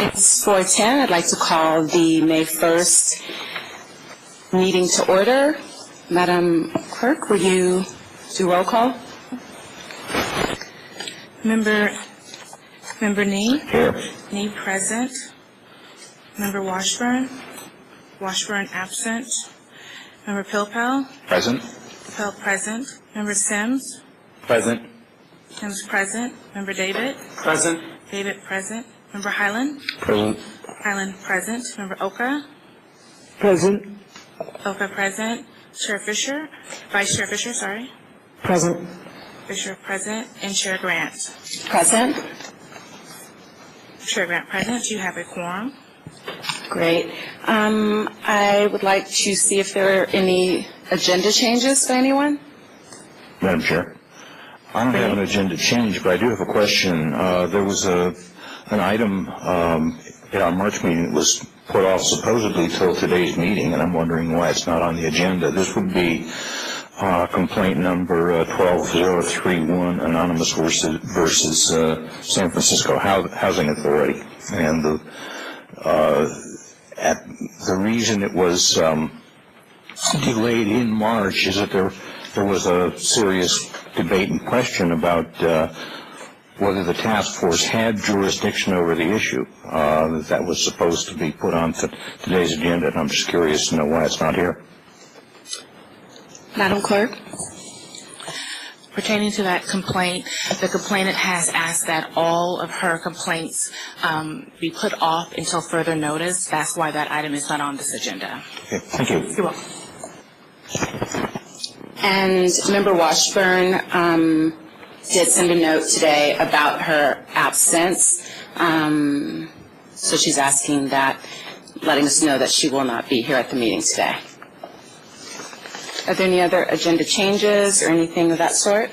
It's 4:10. I'd like to call the May 1st meeting to order. Madam Clerk, will you do roll call? Member Nee? Here. Nee present. Member Washburn? Washburn absent. Member Pilpel? Present. Pilpel present. Member Sims? Present. Sims present. Member David? Present. David present. Member Highland? Present. Highland present. Member Oka? Present. Oka present. Chair Fisher? Vice Chair Fisher, sorry. Present. Fisher present. And Chair Grant? Present. Chair Grant present. Do you have a quorum? Great. I would like to see if there are any agenda changes by anyone. Madam Chair, I don't have an agenda change, but I do have a question. There was an item at our March meeting that was put off supposedly till today's meeting, and I'm wondering why it's not on the agenda. This would be complaint number 12031, Anonymous versus San Francisco Housing Authority. And the reason it was delayed in March is that there was a serious debate and question about whether the task force had jurisdiction over the issue. That was supposed to be put on today's agenda, and I'm just curious to know why it's not here. Madam Clerk? Pertaining to that complaint, the complainant has asked that all of her complaints be put off until further notice. That's why that item is not on this agenda. Okay, thank you. You're welcome. And Member Washburn did send a note today about her absence. So she's asking that, letting us know that she will not be here at the meeting today. Are there any other agenda changes or anything of that sort?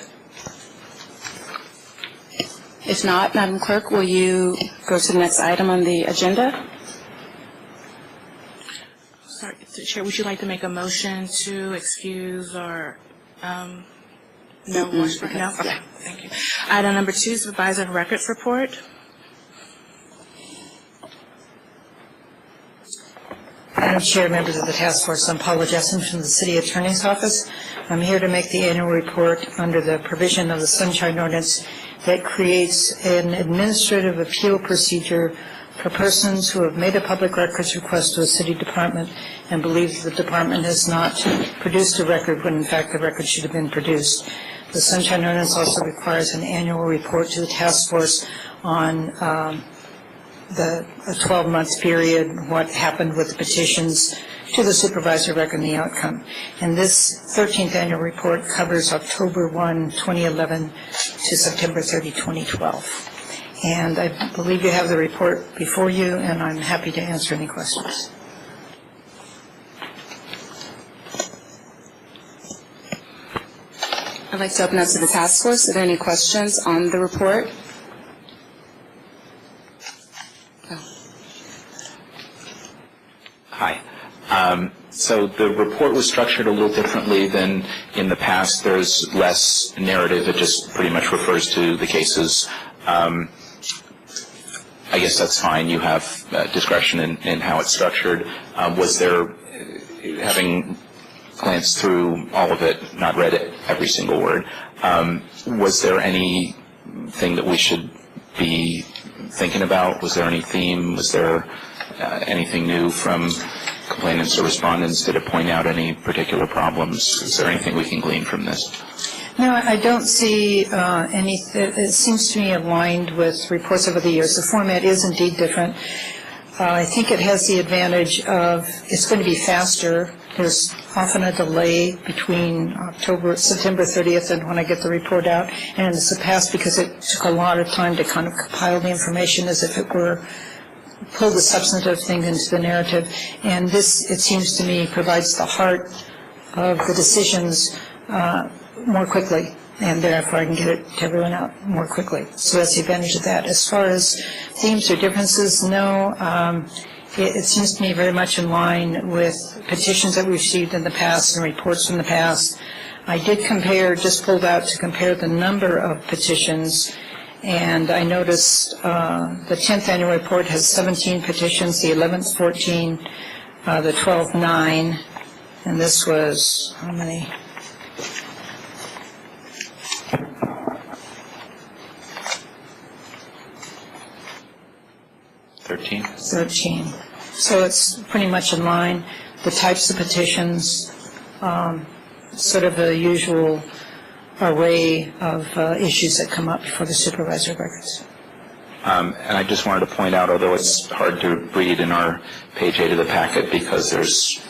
If not, Madam Clerk, will you go to the next item on the agenda? Sorry, Chair, would you like to make a motion to excuse or no? Washburn? No? Okay, thank you. Item number 2, Supervisor of Records Report. Madam Chair, members of the task force, I'm Paula Jessen from the City Attorney's Office. I'm here to make the annual report under the provision of the Sunshine Ordinance that creates an administrative appeal procedure for persons who have made a public records request to a city department and believe the department has not produced a record when in fact the record should have been produced. The Sunshine Ordinance also requires an annual report to the task force on a 12-month period, what happened with the petitions to the supervisor record and the outcome. And this 13th annual report covers October 1, 2011 to September 30, 2012. And I believe you have the report before you, and I'm happy to answer any questions. I'd like to open up to the task force. Are there any questions on the report? Hi. So the report was structured a little differently than in the past. There's less narrative. It just pretty much refers to the cases. I guess that's fine. You have discretion in how it's structured. Was there, having glanced through all of it, not read it, every single word, was there anything that we should be thinking about? Was there any theme? Was there anything new from complainants or respondents? Did it point out any particular problems? Is there anything we can glean from this? No, I don't see anything. It seems to me aligned with reports over the years. The format is indeed different. I think it has the advantage of it's going to be faster. There's often a delay between September 30th and when I get the report out, and it's the past because it took a lot of time to kind of compile the information as if it were pull the substantive thing into the narrative. And this, it seems to me, provides the heart of the decisions more quickly, and therefore I can get it to everyone out more quickly. So that's the advantage of that. As far as themes or differences, no. It seems to me very much in line with petitions that we've received in the past and reports from the past. I did compare, just pulled out to compare the number of petitions And I noticed the 10th annual report has 17 petitions, the 11th 14, the 12th 9, and this was, how many? 13. So it's pretty much in line. The types of petitions, sort of the usual array of issues that come up before the supervisor of records. And I just wanted to point out, although it's hard to read in our page 8 of the packet because there's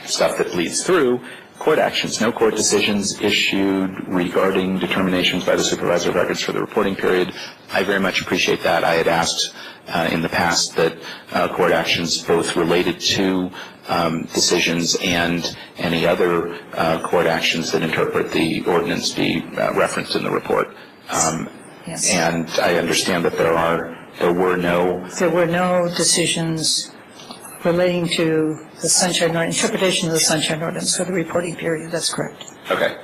stuff that bleeds through, court actions, no court decisions issued regarding determinations by the supervisor of records for the reporting period. I very much appreciate that. I had asked in the past that court actions both related to decisions and any other court actions that interpret the ordinance be referenced in the report. Yes. And I understand that there were no decisions relating to the Sunshine Ordinance, interpretation of the Sunshine Ordinance for the reporting period. That's correct. Okay.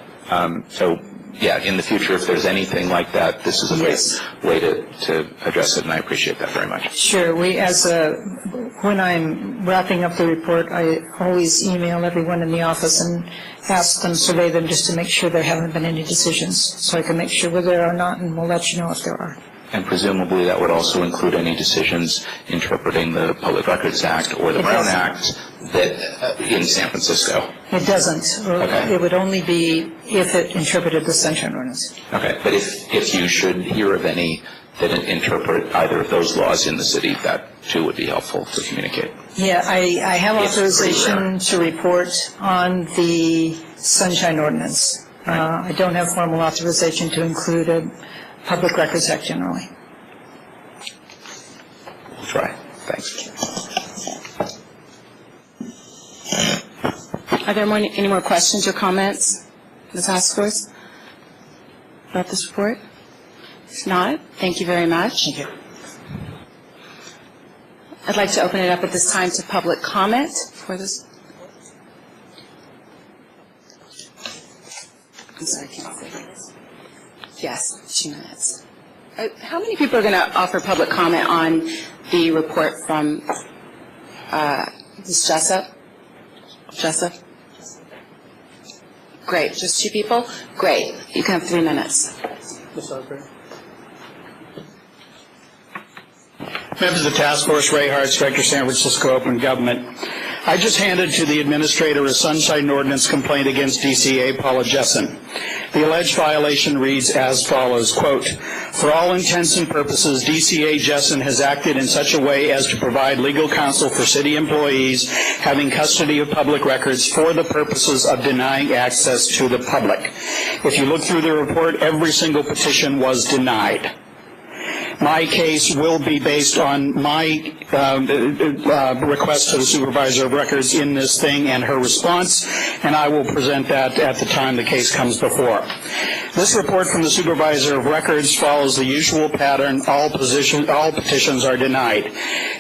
So, yeah, in the future, if there's anything like that, this is a great way to address it, and I appreciate that very much. Sure. When I'm wrapping up the report, I always email everyone in the office and ask them, survey them, just to make sure there haven't been any decisions, so I can make sure whether there are not, and we'll let you know if there are. And presumably that would also include any decisions interpreting the Public Records Act or the Brown Act that in San Francisco. It doesn't. Okay. It would only be if it interpreted the Sunshine Ordinance. Okay. But if you should hear of any that interpret either of those laws in the city, that too would be helpful to communicate. Yeah, I have authorization to report on the Sunshine Ordinance. I don't have formal authorization to include a Public Records Act generally. We'll try. Thanks. Are there any more questions or comments, Ms. Osforth, about this report? If not, thank you very much. Thank you. I'd like to open it up at this time to public comment for this. I'm sorry, I can't say this. Yes, 2 minutes. How many people are going to offer public comment on the report from Ms. Jessup? Jessup? Great, just 2 people? Great, you can have 3 minutes. Members of the task force, Ray Hartz, Director, San Francisco Open Government. I just handed to the administrator a Sunshine Ordinance complaint against DCA Paula Jessen. The alleged violation reads as follows, quote, "For all intents and purposes, DCA Jessen has acted in such a way as to provide legal counsel for city employees having custody of public records for the purposes of denying access to the public." If you look through the report, every single petition was denied. My case will be based on my request to the supervisor of records in this thing and her response, and I will present that at the time the case comes before. This report from the supervisor of records follows the usual pattern. All petitions are denied.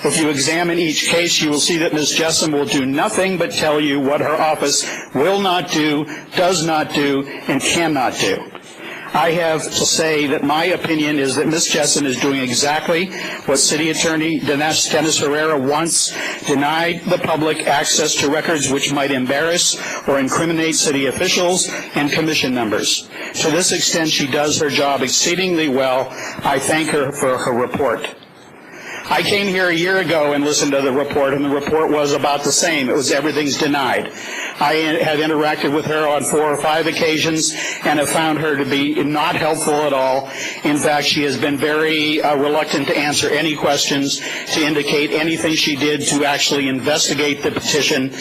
If you examine each case, you will see that Ms. Jessen will do nothing but tell you what her office will not do, does not do, and cannot do. I have to say that my opinion is that Ms. Jessen is doing exactly what City Attorney Dennis Herrera once denied the public access to records which might embarrass or incriminate city officials and commission members. To this extent, she does her job exceedingly well. I thank her for her report. I came here a year ago and listened to the report, and the report was about the same. It was everything's denied. I have interacted with her on 4 or 5 occasions and have found her to be not helpful at all. In fact, she has been very reluctant to answer any questions, to indicate anything she did to actually investigate the petition.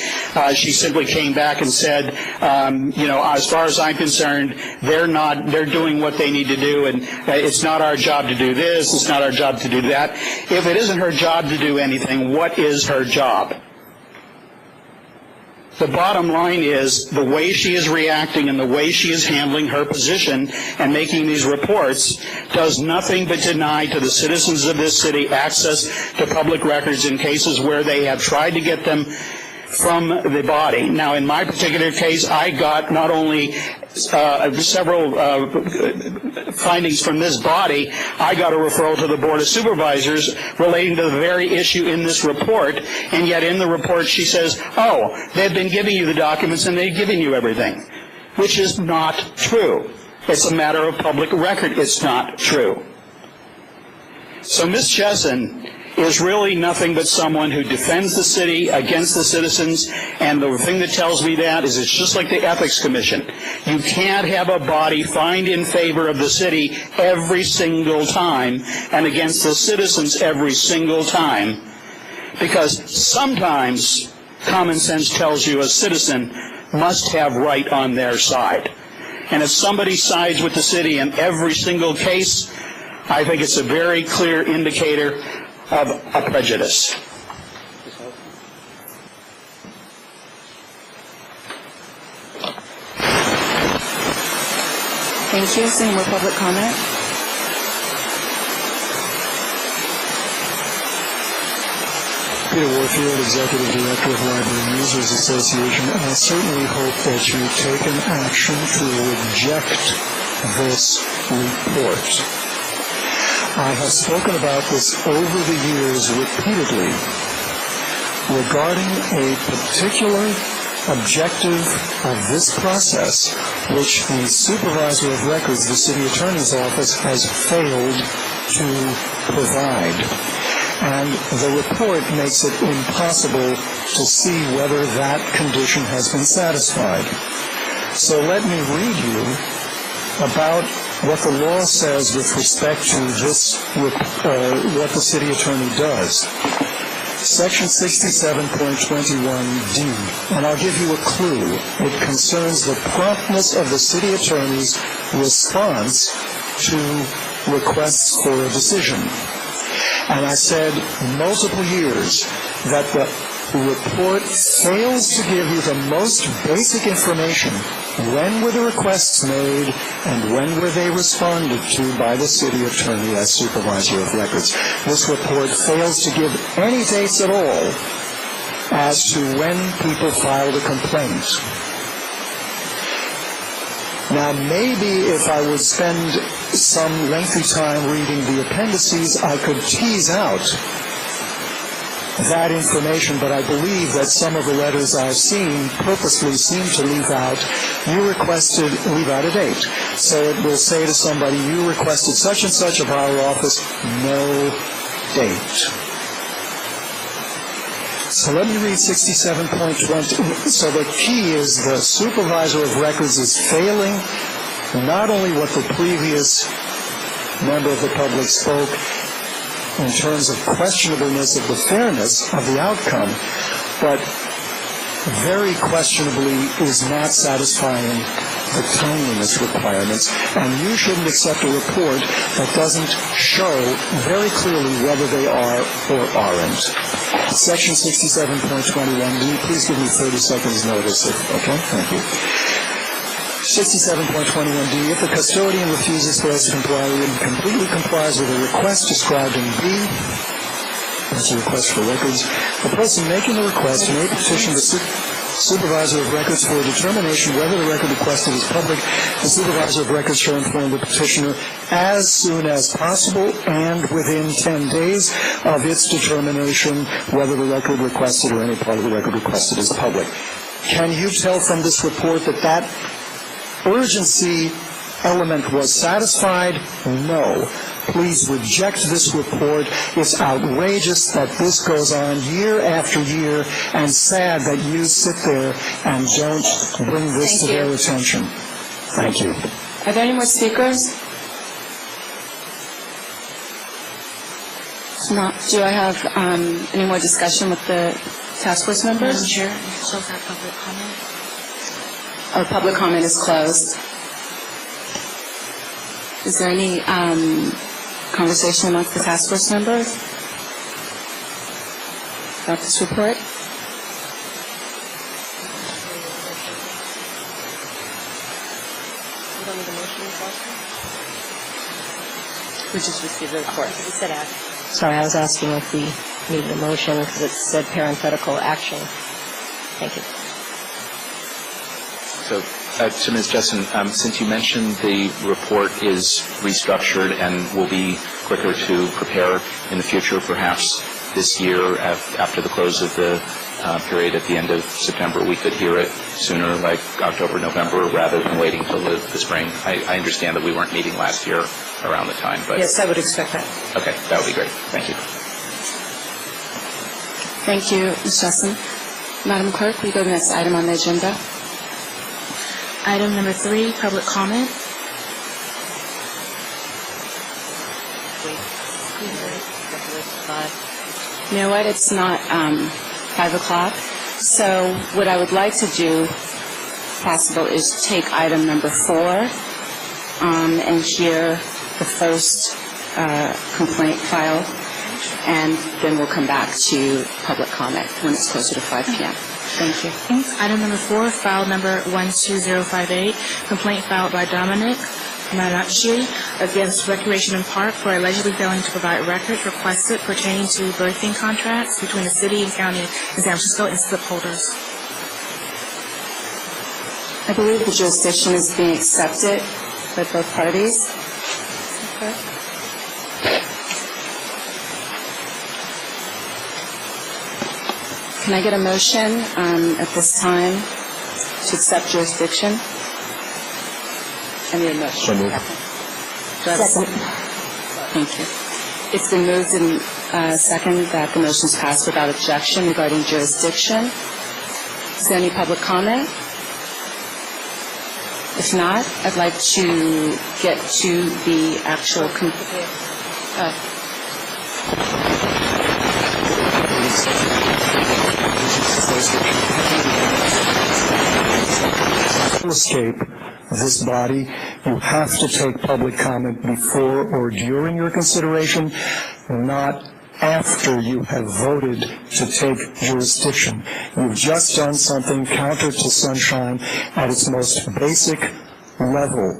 She simply came back and said, as far as I'm concerned, they're doing what they need to do, and it's not our job to do this, it's not our job to do that. If it isn't her job to do anything, what is her job? The bottom line is the way she is reacting and the way she is handling her position and making these reports does nothing but deny to the citizens of this city access to public records in cases where they have tried to get them from the body. Now, in my particular case, I got not only several findings from this body, I got a referral to the Board of Supervisors relating to the very issue in this report, and yet in the report she says, oh, they've been giving you the documents and they've given you everything, which is not true. It's a matter of public record. It's not true. So Ms. Chesson is really nothing but someone who defends the city against the citizens, and the thing that tells me that is it's just like the Ethics Commission. You can't have a body find in favor of the city every single time and against the citizens every single time, because sometimes common sense tells you a citizen must have right on their side. And if somebody sides with the city in every single case, I think it's a very clear indicator of a prejudice. Thank you. Is any more public comment? Peter Warfield, Executive Director of Library Users Association. I certainly hope that you take an action to reject this report. I have spoken about this over the years repeatedly regarding a particular objective of this process, which the Supervisor of Records, the City Attorney's Office, has failed to provide. And the report makes it impossible to see whether that condition has been satisfied. So let me read you about what the law says with respect to this, what the city attorney does. Section 67.21D, and I'll give you a clue. It concerns the promptness of the city attorney's response to requests for a decision. And I said multiple years that the report fails to give you the most basic information. When were the requests made, and when were they responded to by the city attorney as Supervisor of Records? This report fails to give any dates at all as to when people filed a complaint. Now, maybe if I would spend some lengthy time reading the appendices, I could tease out that information, but I believe that some of the letters I've seen purposely seem to leave out a date. So it will say to somebody, you requested such and such of our office, no date. So let me read 67.20. So the key is the Supervisor of Records is failing not only what the previous member of the public spoke in terms of questionableness of the fairness of the outcome, but very questionably is not satisfying the timeliness requirements, and you shouldn't accept a report that doesn't show very clearly whether they are or aren't. Section 67.21D, please give me 30 seconds notice. Okay, thank you. 67.21D, if the custodian refuses for us to comply and completely complies with a request described in B, that's a request for records, the person making the request may petition the Supervisor of Records for a determination whether the record requested is public. The Supervisor of Records shall inform the petitioner as soon as possible and within 10 days of its determination whether the record requested or any part of the record requested is public. Can you tell from this report that that urgency element was satisfied? No. Please reject this report. It's outrageous that this goes on year after year, and sad that you sit there and don't bring this to their attention. Thank you. Are there any more speakers? If not, do I have any more discussion with the task force members? Madam Chair, close that public comment. Oh, public comment is closed. Is there any conversation amongst the task force members about this report? You don't need a motion, We just received the report. Sorry, I was asking if we needed a motion because it said parenthetical action. Thank you. So So Ms. Jessen, since you mentioned the report is restructured and will be quicker to prepare in the future, perhaps this year after the close of the period at the end of September, we could hear it sooner, like October, November, rather than waiting till the spring. I understand that we weren't meeting last year around the time, but... Yes, I would expect that. Okay, that would be great. Thank you. Thank you, Ms. Jessen. Madam Clerk, will you go to the next item on the agenda? Item number 3, public comment. You know what, it's not 5 o'clock, so what I would like to do, if possible, is take item number 4 and hear the first complaint filed, and then we'll come back to public comment when it's closer to 5 p.m. Thank you. Item number 4, file number 12058, complaint filed by Dominic Manacci against Recreation and Park for allegedly failing to provide records requested pertaining to birthing contracts between the city and county in San Francisco and slip holders. I believe the jurisdiction is being accepted by both parties. Okay. Can I get a motion at this time to accept jurisdiction? I need a motion. So moved. Do I have a second? Thank you. It's been moved and second that the motion is passed without objection regarding jurisdiction. Is there any public comment? If not, I'd like to get to the actual To escape this body, you have to take public comment before or during your consideration, not after you have voted to take jurisdiction. You've just done something counter to sunshine at its most basic level.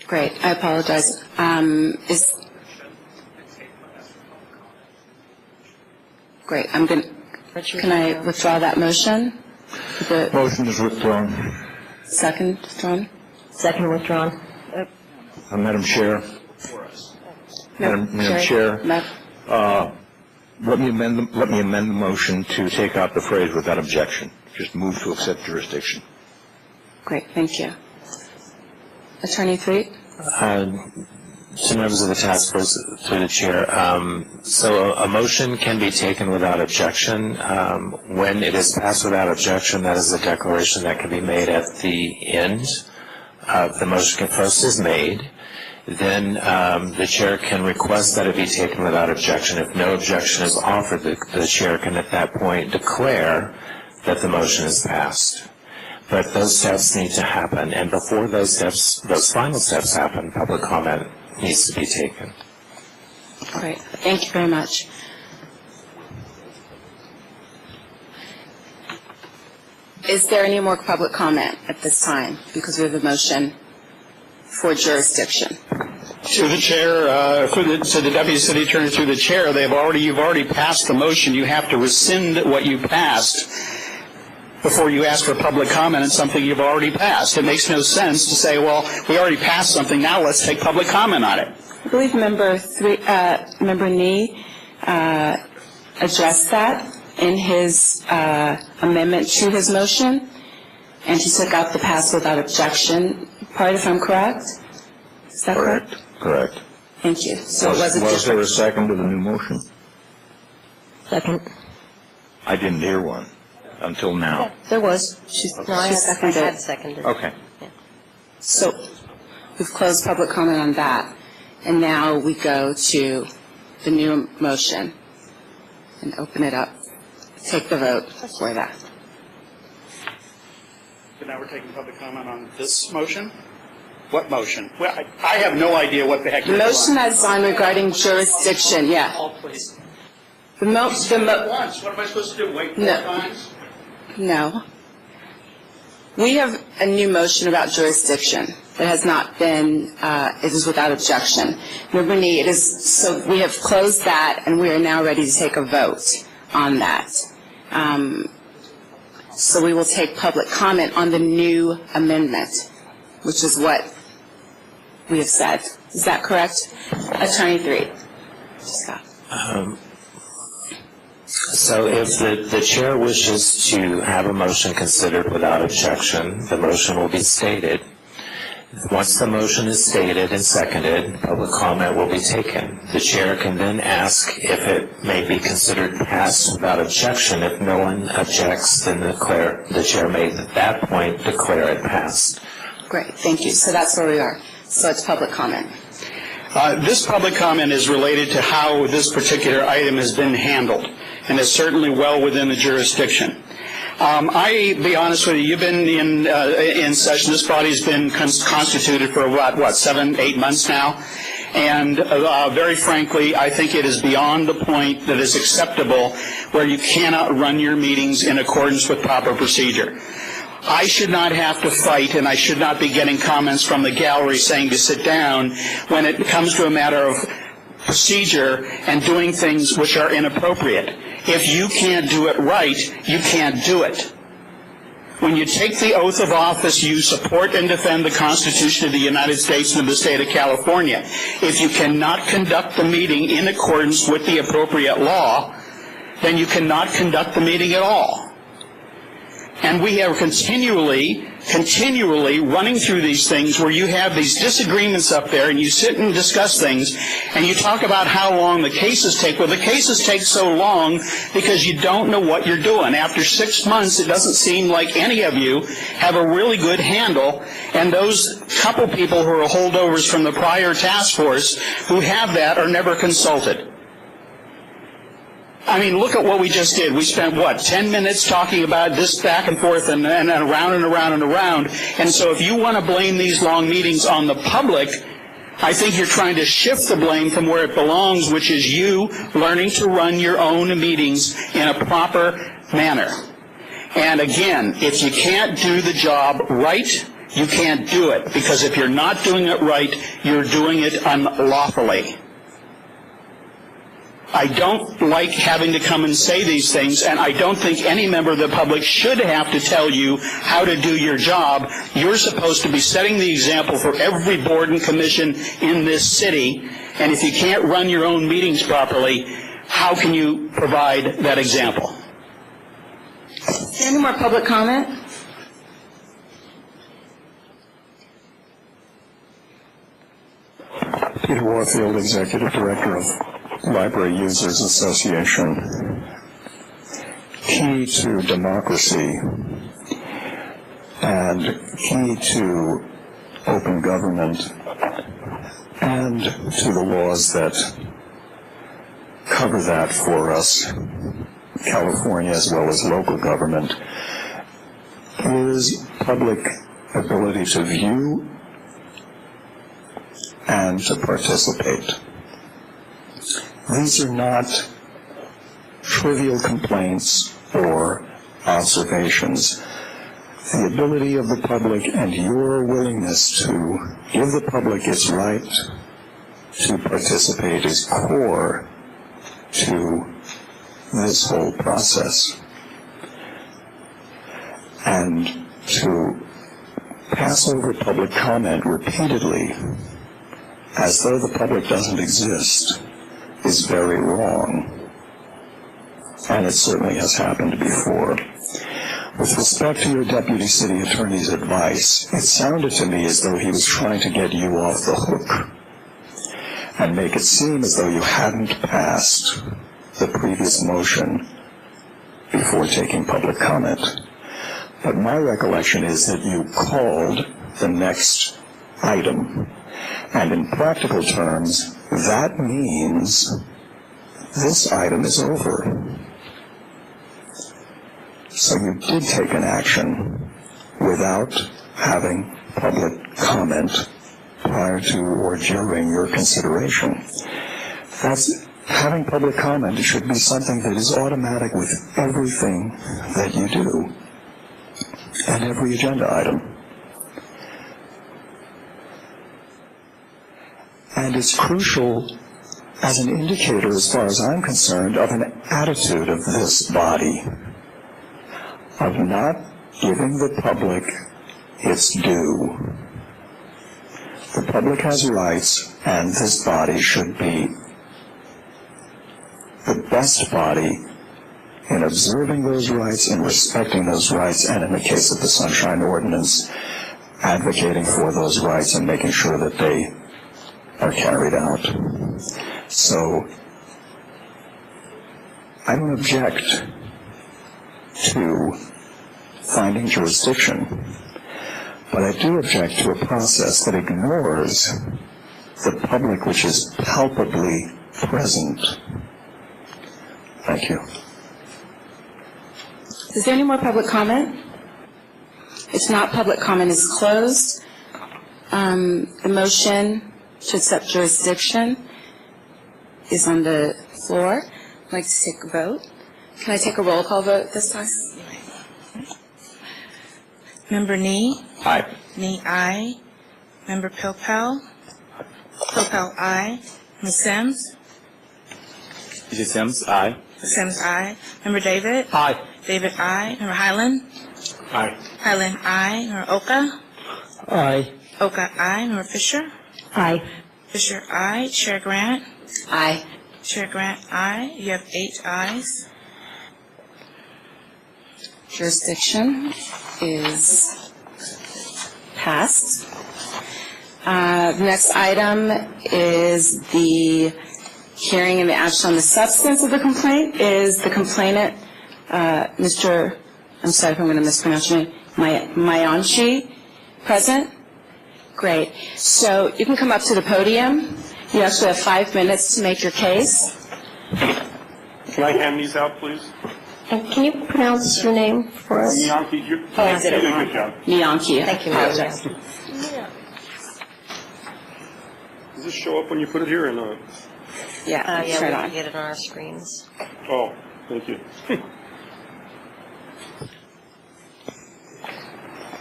Great, I apologize. Great, can I withdraw that motion? Motion is withdrawn. Second withdrawn? Second withdrawn. Madam Chair. Madam Chair. Let me amend the motion to take out the phrase without objection. Just move to accept jurisdiction. Great, thank you. Attorney Threet? To members of the task force, through the chair, so a motion can be taken without objection. When it is passed without objection, that is a declaration that can be made at the end. The motion first is made. Then the chair can request that it be taken without objection. If no objection is offered, the chair can at that point declare that the motion is passed. But those steps need to happen, and before those final steps happen, public comment needs to be taken. Great, thank you very much. Is there any more public comment at this time? Because we have a motion for jurisdiction. To the chair, to the deputy city attorney, through the chair, you've already passed the motion. You have to rescind what you passed before you ask for public comment on something you've already passed. It makes no sense to say, well, we already passed something, now let's take public comment on it. I believe Member Nee addressed that in his amendment to his motion, and he took out the pass without objection part, if I'm correct? Is that correct? Correct. Thank you. So was there a second to the new motion? Second. I didn't hear one until now. There was. I had seconded. Okay. Yeah. So we've closed public comment on that, and now we go to the new motion and open it up. Take the vote for that. So now we're taking public comment on this motion? What motion? Well, I have no idea what the heck The motion that's on regarding jurisdiction, yeah. Once, what am I supposed to do, wait 4 times? No. We have a new motion about jurisdiction that has not been, it is without objection. Member Nee, it is, so we have closed that, and we are now ready to take a vote on that. So we will take public comment on the new amendment, which is what we have said. Is that correct? Attorney 3. Scott. So if the chair wishes to have a motion considered without objection, the motion will be stated. Once the motion is stated and seconded, public comment will be taken. The chair can then ask if it may be considered passed without objection. If no one objects, then the chair may at that point declare it passed. Great, thank you. So that's where we are. So it's public comment. This public comment is related to how this particular item has been handled, and is certainly well within the jurisdiction. Be honest with you, you've been in session. This body's been constituted for what, 7, 8 months now? And very frankly, I think it is beyond the point that is acceptable where you cannot run your meetings in accordance with proper procedure. I should not have to fight, and I should not be getting comments from the gallery saying to sit down when it comes to a matter of procedure and doing things which are inappropriate. If you can't do it right, you can't do it. When you take the oath of office, you support and defend the Constitution of the United States and of the state of California. If you cannot conduct the meeting in accordance with the appropriate law, then you cannot conduct the meeting at all. And we are continually running through these things where you have these disagreements up there and you sit and discuss things and you talk about how long the cases take. Well, the cases take so long because you don't know what you're doing. After 6 months, it doesn't seem like any of you have a really good handle, and those couple people who are holdovers from the prior task force who have that are never consulted. I mean, look at what we just did. We spent, 10 minutes talking about this back and forth and around and around and around. And so if you want to blame these long meetings on the public, I think you're trying to shift the blame from where it belongs, which is you learning to run your own meetings in a proper manner. And again, if you can't do the job right, you can't do it. Because if you're not doing it right, you're doing it unlawfully. I don't like having to come and say these things, and I don't think any member of the public should have to tell you how to do your job. You're supposed to be setting the example for every board and commission in this city, and if you can't run your own meetings properly, how can you provide that example? Any more public comment? Peter Warfield, Executive Director of Library Users Association. Key to democracy and key to open government and to the laws that cover that for us, California as well as local government, is public ability to view and to participate. These are not trivial complaints or observations. The ability of the public and your willingness to give the public its right to participate is core to this whole process. And to pass over public comment repeatedly as though the public doesn't exist is very wrong, and it certainly has happened before. With respect to your deputy city attorney's advice, it sounded to me as though he was trying to get you off the hook and make it seem as though you hadn't passed the previous motion before taking public comment. But my recollection is that you called the next item, and in practical terms, that means this item is over. So you did take an action without having public comment prior to or during your consideration. That's having public comment should be something that is automatic with everything that you do and every agenda item. And it's crucial as an indicator, as far as I'm concerned, of an attitude of this body, of not giving the public its due. The public has rights, and this body should be the best body in observing those rights, in respecting those rights, and in the case of the Sunshine Ordinance, advocating for those rights and making sure that they are carried out. So, I don't object to finding jurisdiction, but I do object to a process that ignores the public which is palpably present. Thank you. Is there any more public comment? If not, public comment is closed. The motion to accept jurisdiction is on the floor. I'd like to take a vote. Can I take a roll call vote this time? Member Nee? Aye. Nee, aye. Member Pilpel? Pilpel, aye. Ms. Sims? Mrs. Sims, aye. Sims, aye. Member David? Aye. David, aye. Member Highland? Aye. Highland, aye. Member Oka? Aye. Oka, aye. Member Fisher? Aye. Fisher, aye. Chair Grant? Aye. Chair Grant, aye. You have 8 ayes. Jurisdiction is passed. The next item is the hearing and the action on the substance of the complaint. Is the complainant, Mr. I'm sorry if I'm going to mispronounce your name, Mayanchi, present? Great. So you can come up to the podium. You actually have 5 minutes to make your case. Can I hand these out, please? And can you pronounce your name for us? Yankee, you I did it did a wrong. good job. Miyanki. Thank you. Apologize. Does this show up when you put it here or not? Yeah, Yeah, turn we on. can get it on our screens. Oh, thank you.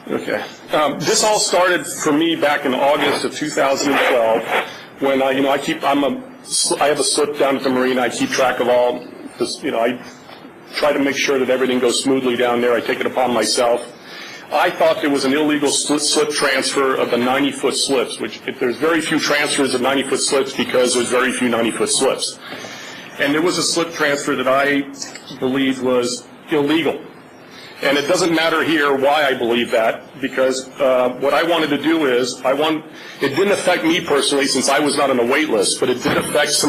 Okay. This all started for me back in August of 2012 when I have a slip down at the marina. I keep track of all this, I try to make sure that everything goes smoothly down there. I take it upon myself. I thought there was an illegal slip transfer of the 90-foot slips, which there's very few transfers of 90-foot slips because there's very few 90-foot slips. And there was a slip transfer that I believed was illegal. And it doesn't matter here why I believe that, because what I wanted to do is, it didn't affect me personally since I was not on a wait list, but it did affect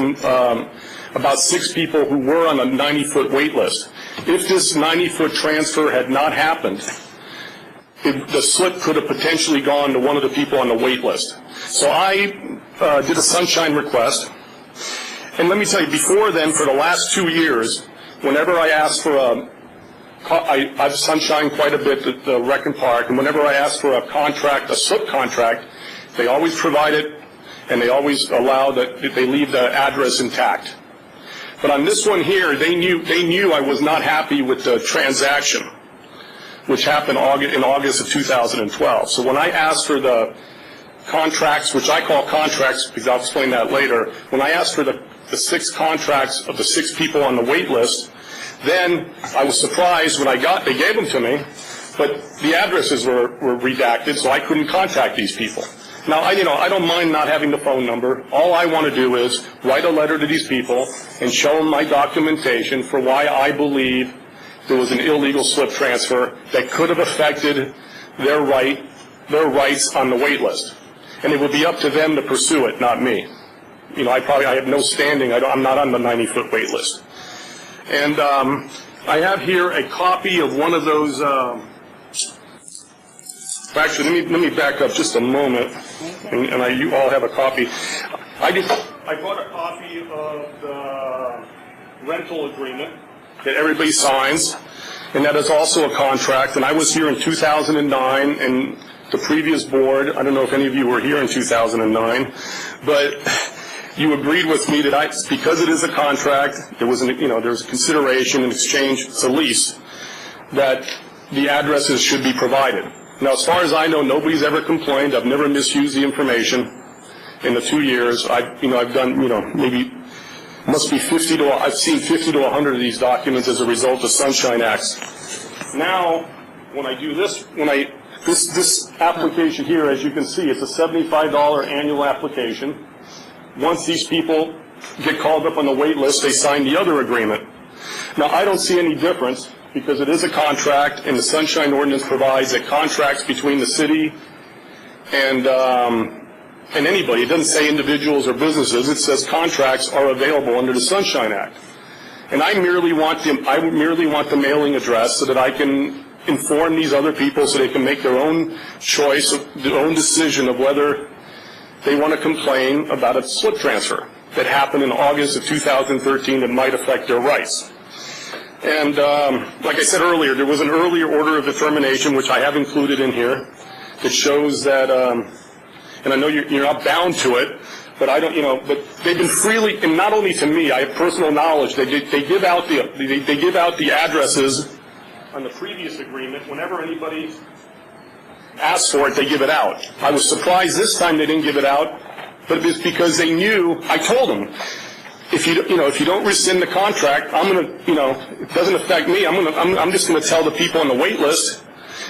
about 6 people who were on a 90-foot wait list. If this 90-foot transfer had not happened, the slip could have potentially gone to one of the people on the wait list. So I did a sunshine request. And let me tell you, before then, for the last 2 years, whenever I asked for I've sunshined quite a bit at the Rec and Park, and whenever I asked for a slip contract, they always provide it, and they always allow that they leave the address intact. But on this one here, they knew I was not happy with the transaction, which happened in August of 2012. So when I asked for the contracts, which I call contracts because I'll explain that later, when I asked for the 6 contracts of the 6 people on the wait list, then I was surprised when they gave them to me, but the addresses were redacted, so I couldn't contact these people. Now, I don't mind not having the phone number. All I want to do is write a letter to these people and show them my documentation for why I believe there was an illegal slip transfer that could have affected their rights on the wait list. And it would be up to them to pursue it, not me. I have no standing. I'm not on the 90-foot wait list. And I have here a copy of one of those. Actually, let me back up just a moment, and you all have a copy. I bought a copy of the rental agreement that everybody signs, and that is also a contract. And I was here in 2009, and the previous board. I don't know if any of you were here in 2009, but you agreed with me that because it is a contract, there was a consideration in exchange, it's a lease, that the addresses should be provided. Now, as far as I know, nobody's ever complained. I've never misused the information in the 2 years. I've done, maybe, must be I've seen 50 to 100 of these documents as a result of Sunshine Acts. Now, when I do this, this application here, as you can see, it's a $75 annual application. Once these people get called up on the wait list, they sign the other agreement. Now, I don't see any difference because it is a contract, and the Sunshine Ordinance provides that contracts between the city and anybody. It doesn't say individuals or businesses. It says contracts are available under the Sunshine Act. And I merely want the mailing address so that I can inform these other people so they can make their own choice, their own decision of whether they want to complain about a slip transfer that happened in August of 2013 that might affect their rights. And like I said earlier, there was an earlier order of determination, which I have included in here, that shows that, and I know you're not bound to it, but but they've been freely, and not only to me, I have personal knowledge, they give out the addresses on the previous agreement. Whenever anybody asks for it, they give it out. I was surprised this time they didn't give it out, but it was because they knew. I told them, if you don't rescind the contract, I'm going to, it doesn't affect me. I'm just going to tell the people on the wait list,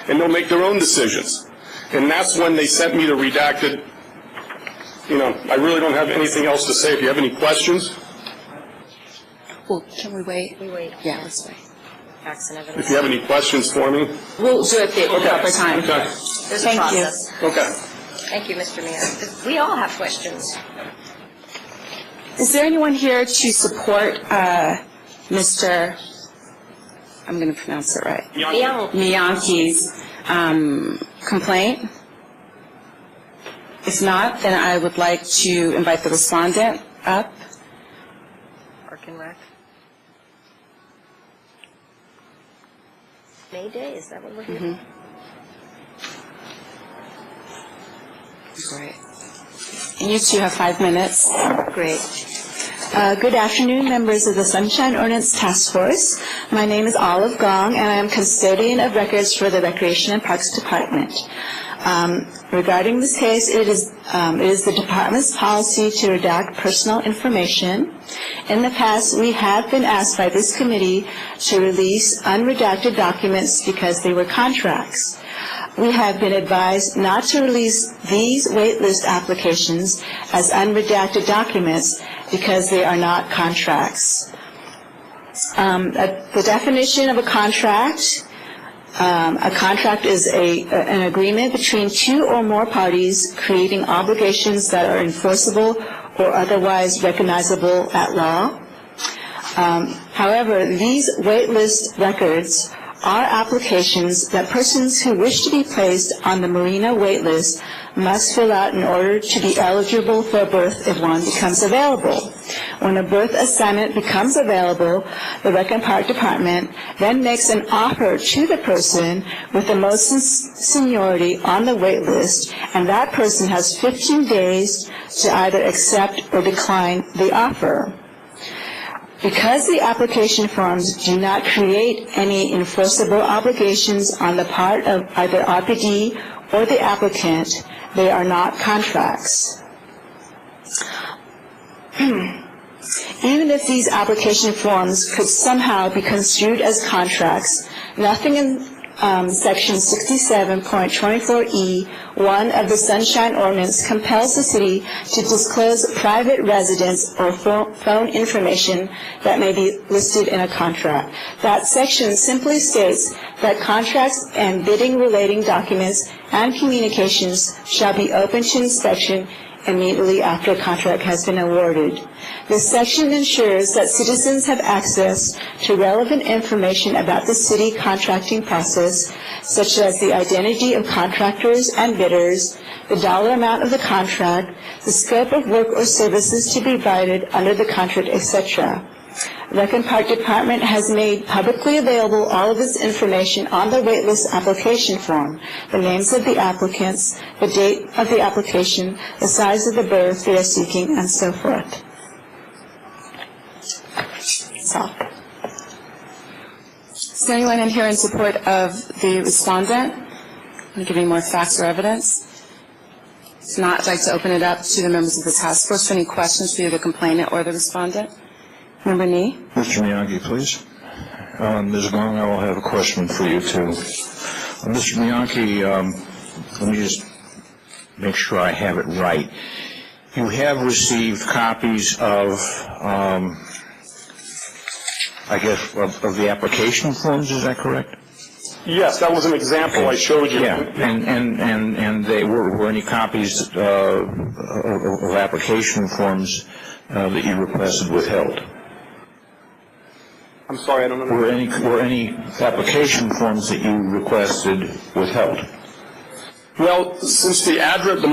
and they'll make their own decisions. And that's when they sent me the redacted. I really don't have anything else to say. If you have any questions. Well, can we wait? We wait. Yeah, let's wait. Facts and evidence. If you have any questions for me. We'll do it at the proper time. Okay. There's a process. Okay. Thank you, Mr. Mayor. We all have questions. Is there anyone here to support Mr. I'm going to pronounce it right. Miyanki's complaint? If not, then I would like to invite the respondent up. Park and Rec. May Day, is that what we're here? Great. And you two have 5 minutes. Great. Good afternoon, members of the Sunshine Ordinance Task Force. My name is Olive Gong, and I am custodian of records for the Recreation and Parks Department. Regarding this case, it is the department's policy to redact personal information. In the past, we have been asked by this committee to release unredacted documents because they were contracts. We have been advised not to release these waitlist applications as unredacted documents because they are not contracts. The definition of a contract is an agreement between two or more parties creating obligations that are enforceable or otherwise recognizable at law. However, these waitlist records are applications that persons who wish to be placed on the Marina waitlist must fill out in order to be eligible for a berth if one becomes available. When a berth assignment becomes available, the Rec and Park Department then makes an offer to the person with the most seniority on the waitlist, and that person has 15 days to either accept or decline the offer. Because the application forms do not create any enforceable obligations on the part of either RPD or the applicant, they are not contracts. Even if these application forms could somehow be construed as contracts, nothing in Section 67.24E1 of the Sunshine Ordinance compels the city to disclose private residence or phone information that may be listed in a contract. That section simply states that contracts and bidding relating documents and communications shall be open to inspection immediately after a contract has been awarded. This section ensures that citizens have access to relevant information about the city contracting process, such as the identity of contractors and bidders, the dollar amount of the contract, the scope of work or services to be provided under the contract, etc. Rec and Park Department has made publicly available all of this information on the waitlist application form, the names of the applicants, the date of the application, the size of the berth they are seeking, and so forth. That's all. Is there anyone in here in support of the respondent? Want to give any more facts or evidence? If not, I'd like to open it up to the members of the task force for any questions for either the complainant or the respondent. Member Nee? Mr. Miyagi, please. Ms. Gong, I will have a question for you, too. Mr. Miyagi, let me just make sure I have it right. You have received copies of, I guess, of the application forms, is that correct? Yes, that was an example I showed you. Yeah, and they were any copies of application forms that you requested withheld? I'm sorry, I don't understand. Were any application forms that you requested withheld? Well, since the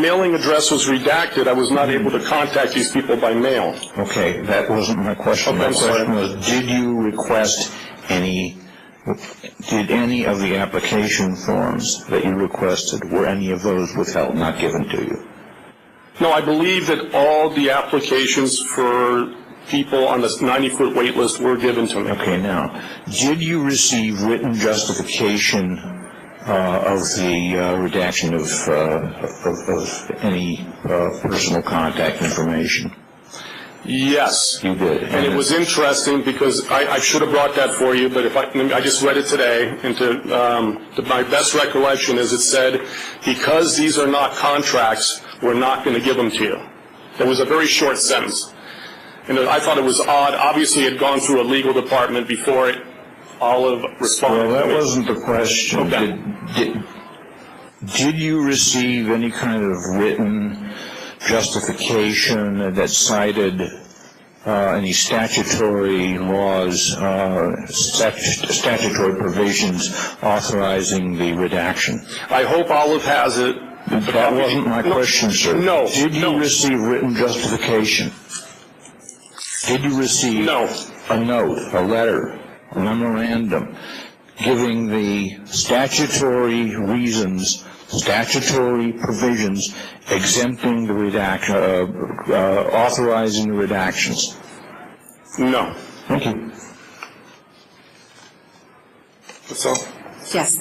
mailing address was redacted, I was not able to contact these people by mail. Okay, that wasn't my question. Okay, my question was, did any of the application forms that you requested, were any of those withheld, not given to you? No, I believe that all the applications for people on this 90-foot wait list were given to me. Okay, now, did you receive written justification of the redaction of any personal contact information? Yes. You did. And it was interesting because I should have brought that for you, but I just read it today, and to my best recollection is it said, because these are not contracts, we're not going to give them to you. It was a very short sentence. And I thought it was odd. Obviously, it had gone through a legal department before Olive responded. Well, that wasn't the question. Okay. Did you receive any kind of written justification that cited any statutory laws, statutory provisions authorizing the redaction? I hope Olive has it. That wasn't my question, sir. No. Did you receive written justification? Did you receive a note, a letter, a memorandum giving the statutory reasons, statutory provisions exempting the redaction, authorizing the redactions? No. Thank you. That's all. Yes.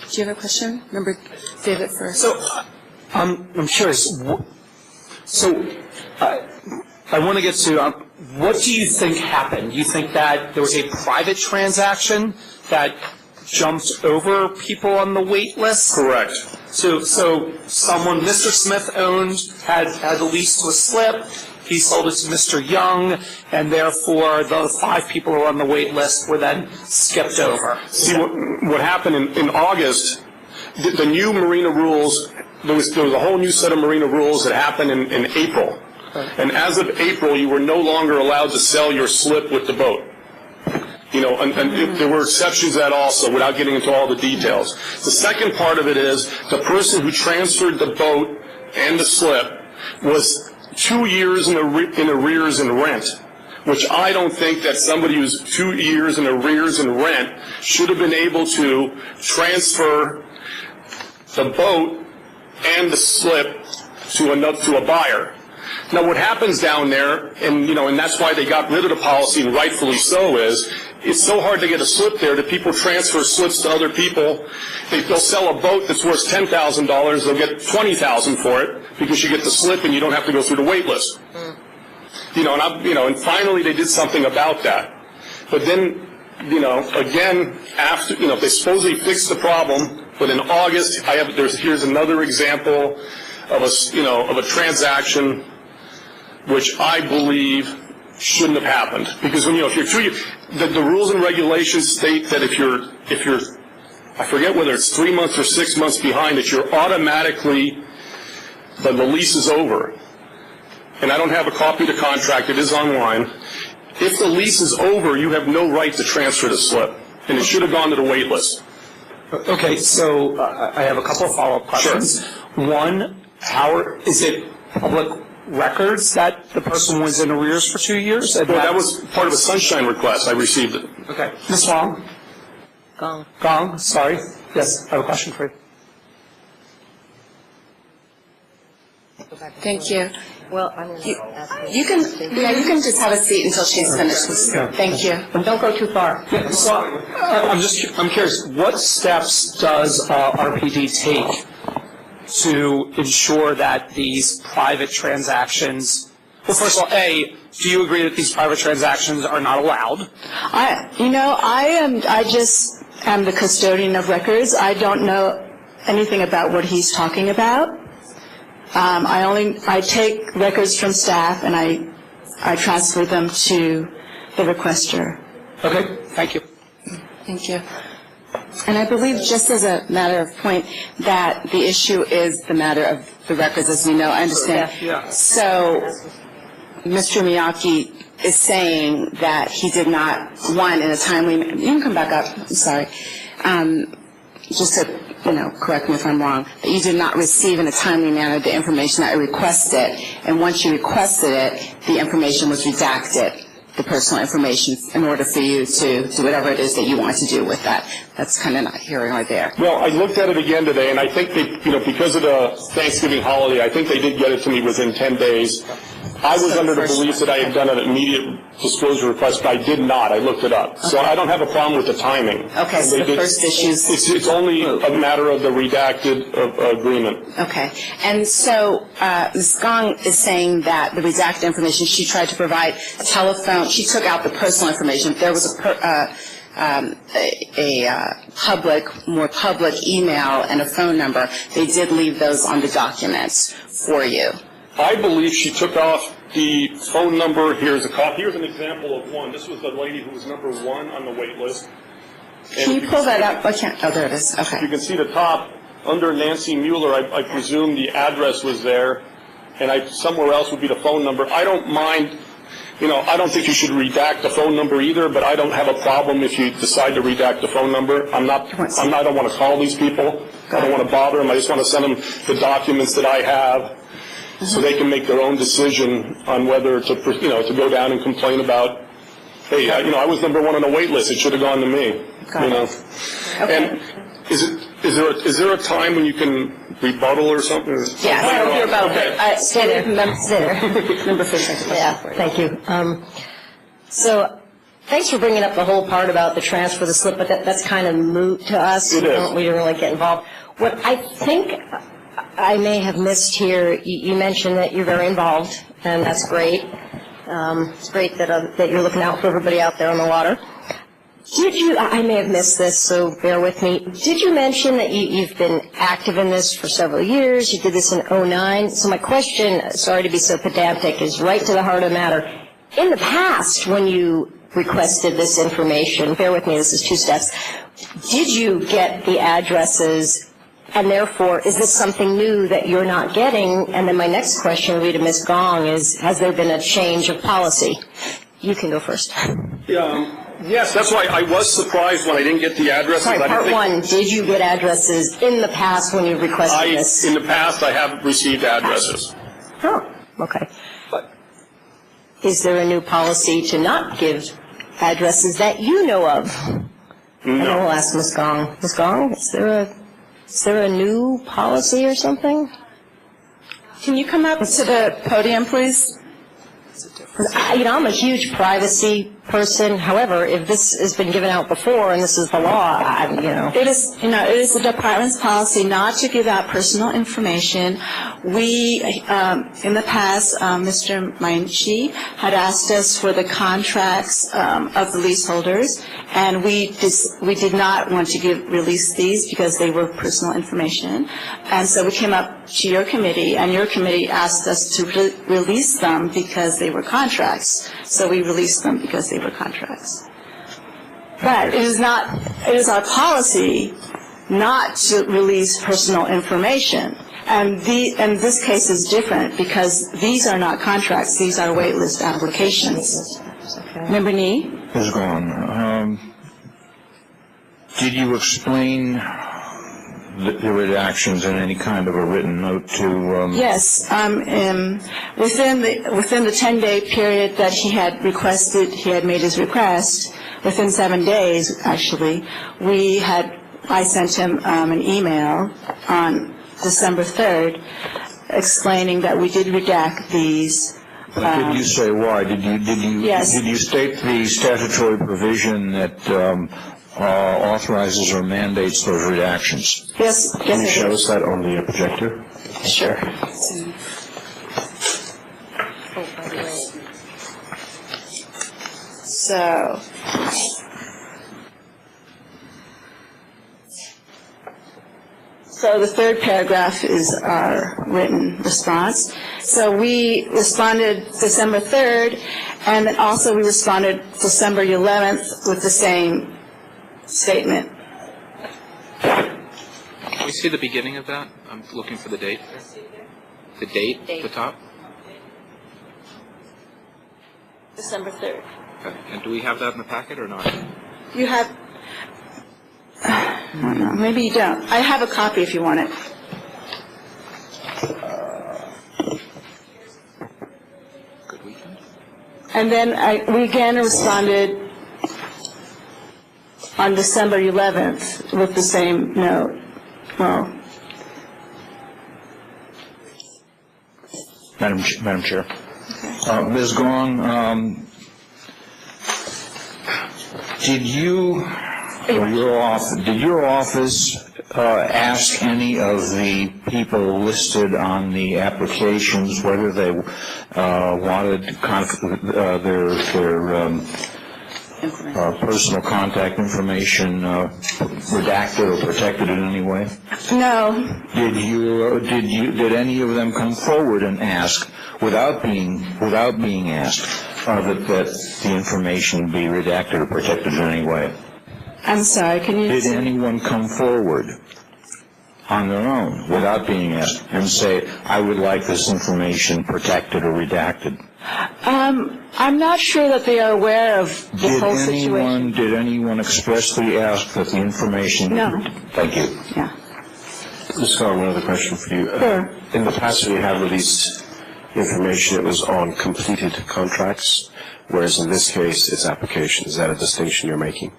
Do you have a question? Member David first. So, I'm curious. I want to get to, what do you think happened? Do you think that there was a private transaction that jumped over people on the wait list? Correct. So someone Mr. Smith owned had the lease to a slip. He sold it to Mr. Young, and therefore the 5 people who were on the wait list were then skipped over. See, what happened in August, the new marina rules, there was a whole new set of marina rules that happened in April. And as of April, you were no longer allowed to sell your slip with the boat. You know, and there were exceptions to that also, without getting into all the details. The second part of it is the person who transferred the boat and the slip was 2 years in arrears in rent, which I don't think that somebody who's 2 years in arrears in rent should have been able to transfer the boat and the slip to a buyer. Now, what happens down there, and that's why they got rid of the policy, and rightfully so, is it's so hard to get a slip there that people transfer slips to other people. They'll sell a boat that's worth $10,000. They'll get $20,000 for it because you get the slip and you don't have to go through the wait list. And finally they did something about that. But then, again, after, they supposedly fixed the problem. But in August, here's another example of a transaction which I believe shouldn't have happened. Because when if you're the rules and regulations state that if you're I forget whether it's 3 months or 6 months behind, that you're automatically the lease is over. And I don't have a copy of the contract. It is online. If the lease is over, you have no right to transfer the slip, and it should have gone to the wait list. Okay, so I have a couple of follow-up questions. Sure. One, how is it public records that the person was in arrears for 2 years? Well, that was part of a sunshine request. I received it. Okay. Ms. Wong? Gong, sorry. Yes, I have a question for you. Thank you. Well, I'm going to ask You can just have a seat until she's finished. Thank you. And don't go too far. Yeah, so, I'm curious, what steps does RPD take to ensure that these private transactions, well, first of all, A, do you agree that these private transactions are not allowed? I just am the custodian of records. I don't know anything about what he's talking about. I take records from staff and I transfer them to the requester. Okay, thank you. Thank you. And I believe, just as a matter of point, that the issue is the matter of the records, as you know. I understand. Yeah. So Mr. Miyake is saying that he did not, one, in a timely manner. You can come back up. I'm sorry. Just to, correct me if I'm wrong, that you did not receive in a timely manner the information that I requested, and once you requested it, the information was redacted, the personal information, in order for you to do whatever it is that you want to do with that. That's kind of not here or there. Well, I looked at it again today, and I think they, because of the Thanksgiving holiday, I think they did get it to me within 10 days. I was under the belief that I had done an immediate disclosure request, but I did not. I looked it up. So I don't have a problem with the timing. Okay, so the first issue is... It's only a matter of the redacted agreement. Okay. And so Ms. Gong is saying that the redacted information, she tried to provide telephone, she took out the personal information. There was more public email and a phone number. They did leave those on the documents for you. I believe she took off the phone number. Here's an example of one. This was the lady who was number 1 on the wait list. Can you pull that up? Oh, there it is. Okay. You can see the top, under Nancy Mueller, I presume the address was there, and somewhere else would be the phone number. I don't mind, I don't think you should redact the phone number either, but I don't have a problem if you decide to redact the phone number. I don't want to call these people. I don't want to bother them. I just want to send them the documents that I have, so they can make their own decision on whether to go down and complain about, hey, I was number 1 on the wait list. It should have gone to me. Okay. And is there a time when you can rebuttal or something? Yeah, I don't hear about it. Stay there. Number 15. Yeah, thank you. So thanks for bringing up the whole part about the transfer of the slip, but that's kind of moot to us. It is. We don't really get involved. What I think I may have missed here, you mentioned that you're very involved, and that's great. It's great that you're looking out for everybody out there on the water. I may have missed this, so bear with me. Did you mention that you've been active in this for several years? You did this in 2009. So my question, sorry to be so pedantic, is right to the heart of the matter. In the past, when you requested this information, bear with me, this is 2 steps, did you get the addresses? And therefore, is this something new that you're not getting? And then my next question will be to Ms. Gong is, has there been a change of policy? You can go first. Yes, that's why I was surprised when I didn't get the addresses. Sorry, part 1, did you get addresses in the past when you requested this? In the past, I have received addresses. Oh, okay. Is there a new policy to not give addresses that you know of? No. And then we'll ask Ms. Gong. Ms. Gong, is there a new policy or something? Can you come up to the podium, please? I'm a huge privacy person. However, if this has been given out before and this is the law, It is the department's policy not to give out personal information. We, in the past, Mr. Mainchi had asked us for the contracts of the leaseholders, and we did not want to release these because they were personal information. And so we came up to your committee, and your committee asked us to release them because they were contracts. So we released them because they were contracts. But it is our policy not to release personal information. And this case is different because these are not contracts, these are waitlist applications. Member Nee? Ms. Gong, did you explain the redactions in any kind of a written note to? Yes, within the 10-day period that he had requested, he had made his request, within 7 days, actually, I sent him an email on December 3rd explaining that we did redact these. Did you say why? Did you Yes. Did you state the statutory provision that authorizes or mandates those redactions? Yes, Can you yes, show us that on the projector? Sure. So the third paragraph is our written response. So we responded December 3rd, and then also we responded December 11th with the same statement. Can we see the beginning of that? I'm looking for the date. The date at the top? December 3rd. Okay. And do we have that in the packet or not? You have, I don't know, maybe you don't. I have a copy if you want it. Good weekend. And then we again responded on December 11th with the same note. Well, Madam Chair. Ms. Gong, did your office ask any of the people listed on the applications whether they wanted their personal contact information redacted or protected in any way? no, Did any of them come forward and ask, without being asked, that the information be redacted or protected in any way? I'm sorry, can you? Did anyone come forward on their own, without being asked, and say, I would like this information protected or redacted? I'm not sure that they are aware of this whole situation. Did anyone expressly ask that the information? No. Thank you. Yeah. Ms. Gong, one other question for you. Sure. In the past, when you have released information, it was on completed contracts, whereas in this case, it's application. Is that a distinction you're making?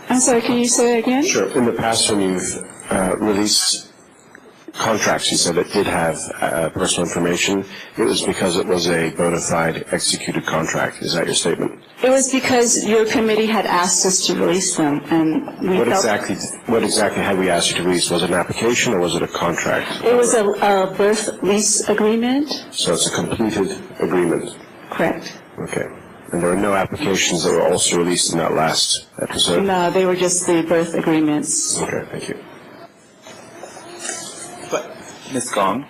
I'm sorry, can you say it again? Sure. In the past, when you've released contracts, you said it did have personal information. It was because it was a bona fide executed contract. Is that your statement? It was because your committee had asked us to release them, and we What felt... exactly had we asked you to release? Was it an application or was it a contract? It was a birth lease agreement. So it's a completed agreement. Correct. Okay. And there were no applications that were also released in that last episode? No, they were just the birth agreements. Okay, thank you. But, Ms. Gong,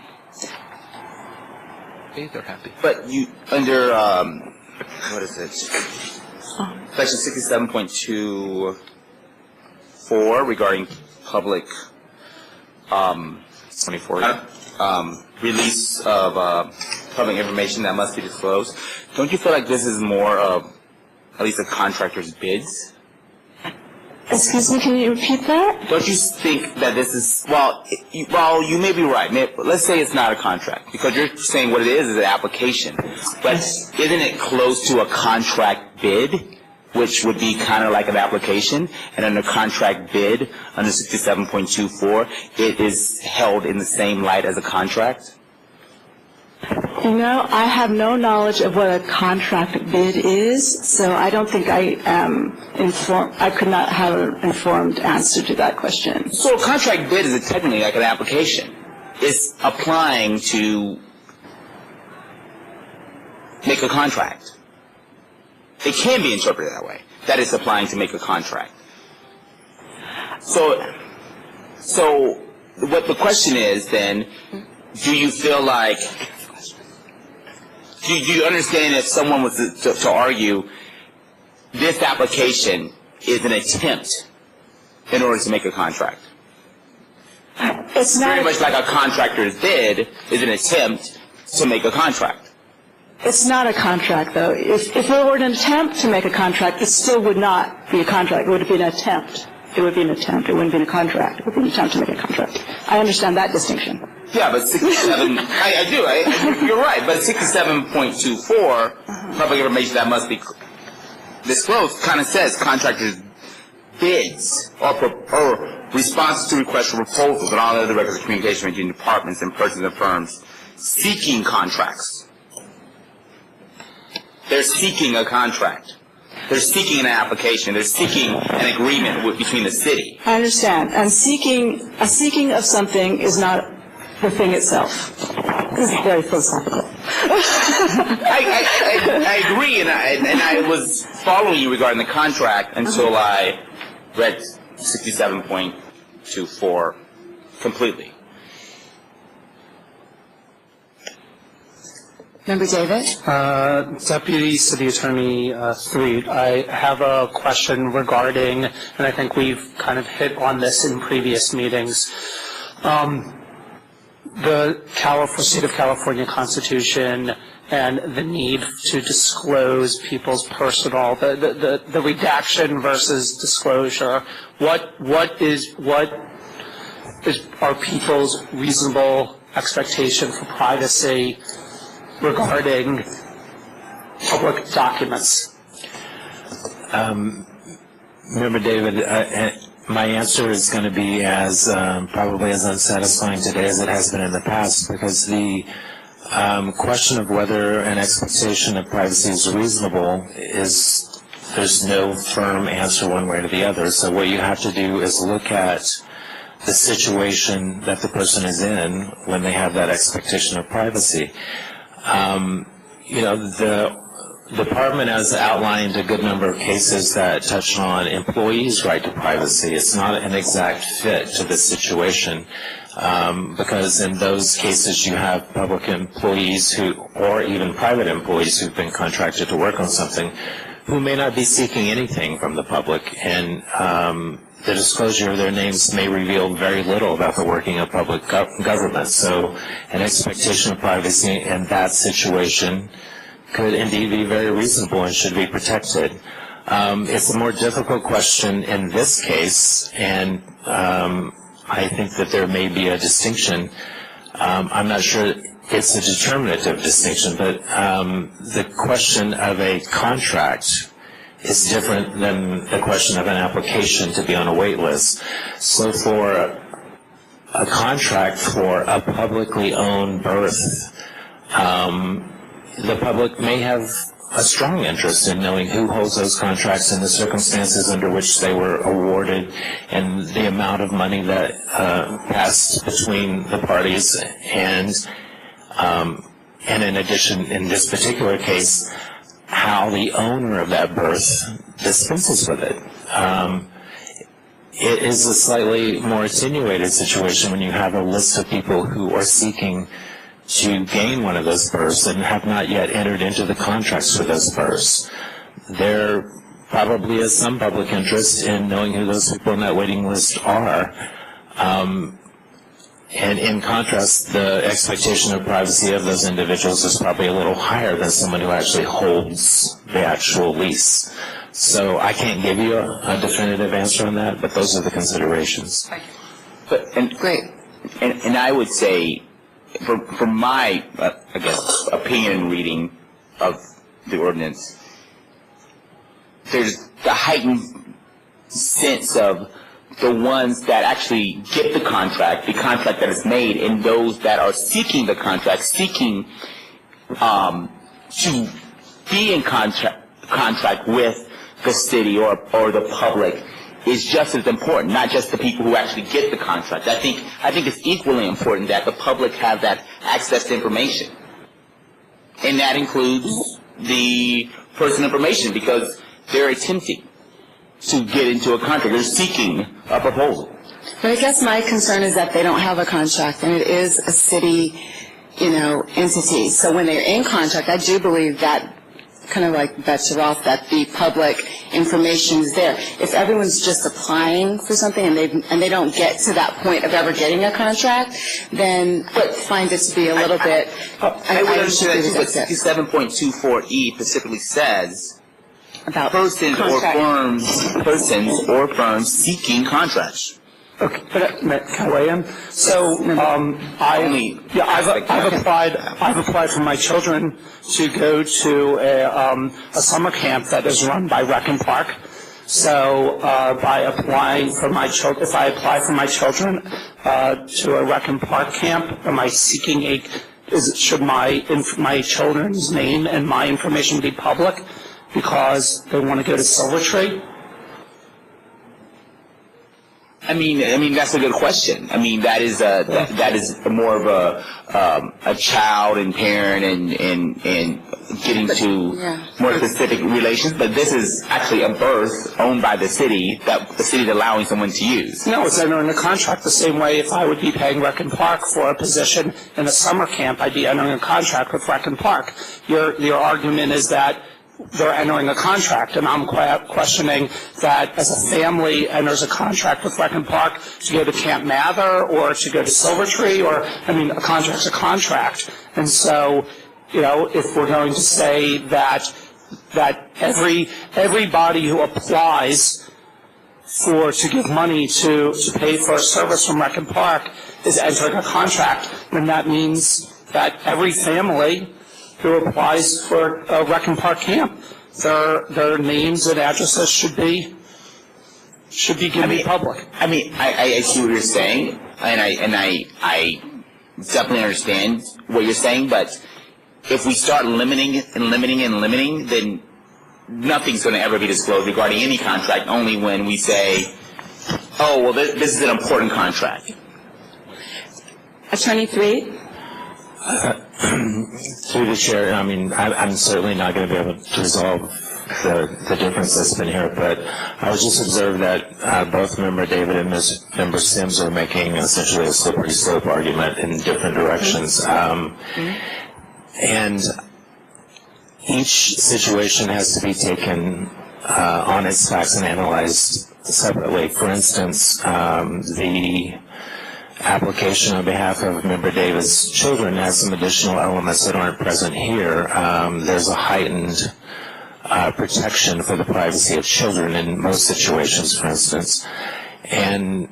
Okay, they're happy. but you, under, what is it? Section 67.24 regarding public, 24. release of public information that must be disclosed. Don't you feel like this is more of at least a contractor's bids? Excuse me, can you repeat that? Don't you think that this is, well, you may be right. Let's say it's not a contract, because you're saying what it is an application. But isn't it close to a contract bid, which would be kind of like an application? And under contract bid, under 67.24, it is held in the same light as a contract? You know, I have no knowledge of what a contract bid is, so I don't think I could not have an informed answer to that question. So a contract bid is technically like an application. It's applying to make a contract. It can be interpreted that way, that it's applying to make a contract. So what the question is then, do you feel like, do you understand if someone was to argue this application is an attempt in order to make a contract? It's not very much like a contractor's bid is an attempt to make a contract. It's not a contract, though. If it were an attempt to make a contract, it still would not be a contract. It would be an attempt. it would be an attempt. It wouldn't be a contract. It would be an attempt to make a contract. I understand that distinction. Yeah, but 67, I do. You're right, but 67.24, public information that must be disclosed, kind of says contractors' bids or responses to requests for proposals and all other records of communication between departments and persons and firms seeking contracts. They're seeking a contract. They're seeking an application. They're seeking an agreement between the city. I understand. And a seeking of something is not the thing itself. This is very philosophical. I agree, and I was following you regarding the contract until I read 67.24 completely. Member David? Deputy City Attorney Threed, I have a question regarding, and I think we've kind of hit on this in previous meetings, the State of California Constitution and the need to disclose people's personal, the redaction versus disclosure. What are people's reasonable expectation for privacy regarding public documents? Remember, David, my answer is going to be as probably as unsatisfying today as it has been in the past, because the question of whether an expectation of privacy is reasonable is, there's no firm answer one way or the other. So what you have to do is look at the situation that the person is in when they have that expectation of privacy. The department has outlined a good number of cases that touch on employees' right to privacy. It's not an exact fit to this situation, because in those cases you have public employees or even private employees who've been contracted to work on something who may not be seeking anything from the public, and the disclosure of their names may reveal very little about the working of public government. So an expectation of privacy in that situation could indeed be very reasonable and should be protected. It's a more difficult question in this case, and I think that there may be a distinction. I'm not sure it's a determinative distinction, but the question of a contract is different than the question of an application to be on a wait list. So for a contract for a publicly owned berth, the public may have a strong interest in knowing who holds those contracts and the circumstances under which they were awarded and the amount of money that passed between the parties, and in addition, in this particular case, how the owner of that berth dispenses with it. It is a slightly more attenuated situation when you have a list of people who are seeking to gain one of those berths and have not yet entered into the contracts for those berths. There probably is some public interest in knowing who those people on that waiting list are. And in contrast, the expectation of privacy of those individuals is probably a little higher than someone who actually holds the actual lease. So I can't give you a definitive answer on that, but those are the considerations. Great. And I would say, from my, I guess, opinion reading of the ordinance, there's the heightened sense of the ones that actually get the contract that is made, and those that are seeking the contract, seeking to be in contract with the city or the public, is just as important, not just the people who actually get the contract. I think it's equally important that the public have that access to information. And that includes the personal information, because they're attempting to get into a contract. They're seeking a proposal. But I guess my concern is that they don't have a contract, and it is a city, entity. So when they're in contract, I do believe that, kind of like Betsy Roth, that the public information is there. If everyone's just applying for something and they don't get to that point of ever getting a contract, then I find it to be a little bit. I would understand that 67.24E specifically says about persons or firms seeking contracts. Okay, but can I weigh in? So, I've applied for my children to go to a summer camp that is run by Rec and Park. So, by applying for my children, if I apply for my children to a Rec and Park camp, am I seeking should my children's name and my information be public because they want to go to Silver Tree? I mean that's a good question. I mean that is more of a child and parent and getting to more specific relations. But this is actually a berth owned by the city that the city is allowing someone to use. No, it's entering a contract the same way if I would be paying Rec and Park for a position in a summer camp, I'd be entering a contract with Rec and Park. Your argument is that they're entering a contract, and I'm questioning that as a family enters a contract with Rec and Park to go to Camp Mather or to go to Silver Tree, or, I mean, a contract's a contract. And so, if we're going to say that everybody who applies to give money to pay for a service from Rec and Park is entering a contract, then that means that every family who applies for a Rec and Park camp, their names and addresses should be given public. I mean, I see what you're saying, and I definitely understand what you're saying. But if we start limiting, then nothing's going to ever be disclosed regarding any contract. Only when we say, "Oh, well, this is an important contract." Attorney Threed? Through the chair, I mean, I'm certainly not going to be able to resolve the difference that's been here, but I was just observed that both Member David and Member Sims are making essentially a slippery slope argument in different directions. And each situation has to be taken on its facts and analyzed separately. For instance, the application on behalf of Member David's children has some additional elements that aren't present here. There's a heightened protection for the privacy of children in most situations, for instance. And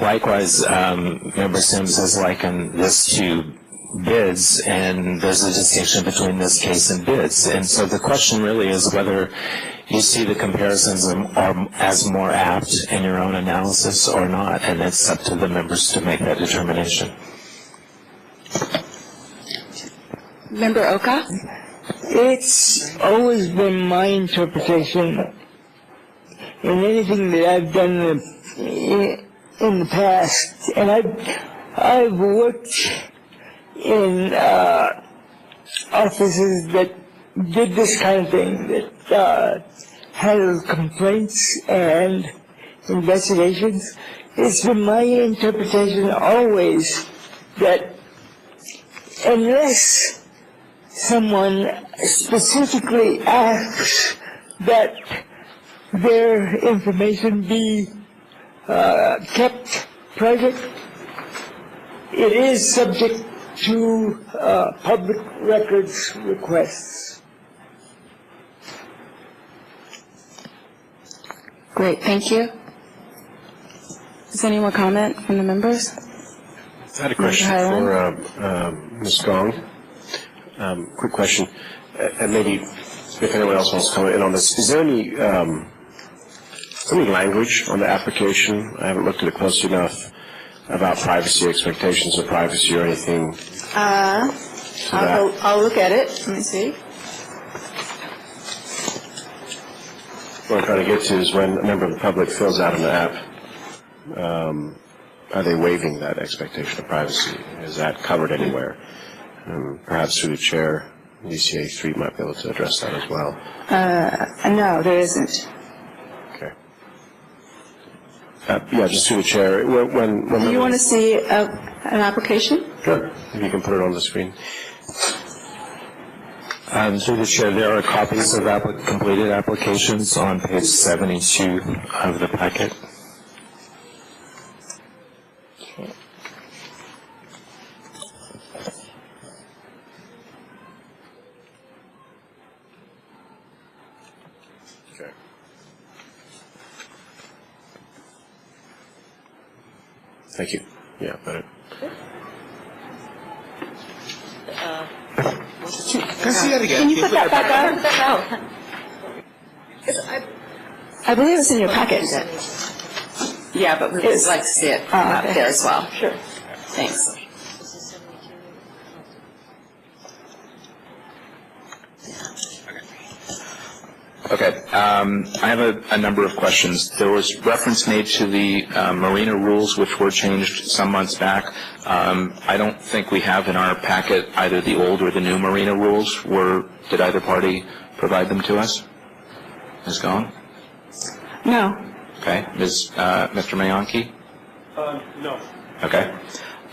likewise, Member Sims has likened this to bids, and there's a distinction between this case and bids. And so the question really is whether you see the comparisons are as more apt in your own analysis or not, and it's up to the members to make that determination. Member Oka? It's always been my interpretation in anything that I've done in the past, and I've worked in offices that did this kind of thing, that handled complaints and investigations. It's been my interpretation always that unless someone specifically asks that their information be kept private, it is subject to public records requests. Great, thank you. Does anyone comment from the members? I had a question for Ms. Gong. Quick question, and maybe if anyone else wants to comment in on this. Is there any language on the application? I haven't looked at it closely enough about privacy expectations of privacy or anything. I'll look at it. Let me see. What I'm trying to get to is when a member of the public fills out an app, are they waiving that expectation of privacy? Is that covered anywhere? Perhaps through the chair, DCA 3 might be able to address that as well. No, there isn't. Okay. Yeah, just through the chair. When Do you want to see an application? Sure. If you can put it on the screen. Through the chair, there are copies of completed applications on page 72 of the packet. Okay. Thank you. Yeah, better. Can I see that again? Can you put that back out? I believe it's in your packet. Yeah, but we would like to see it up there as well. Sure. Thanks. Okay, I have a number of questions. There was reference made to the marina rules, which were changed some months back. I don't think we have in our packet either the old or the new marina rules. Did either party provide them to us? Ms. Gong? No. Okay, Mr. Mayanki? No. Okay.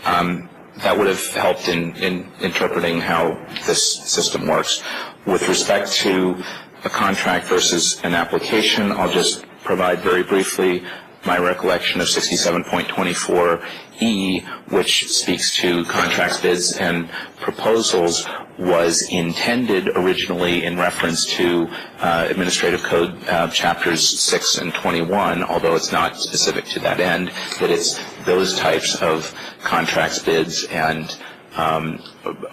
That would have helped in interpreting how this system works. With respect to a contract versus an application, I'll just provide very briefly my recollection of 67.24E, which speaks to contracts, bids, and proposals, was intended originally in reference to Administrative Code chapters 6 and 21, although it's not specific to that end, that it's those types of contracts, bids, and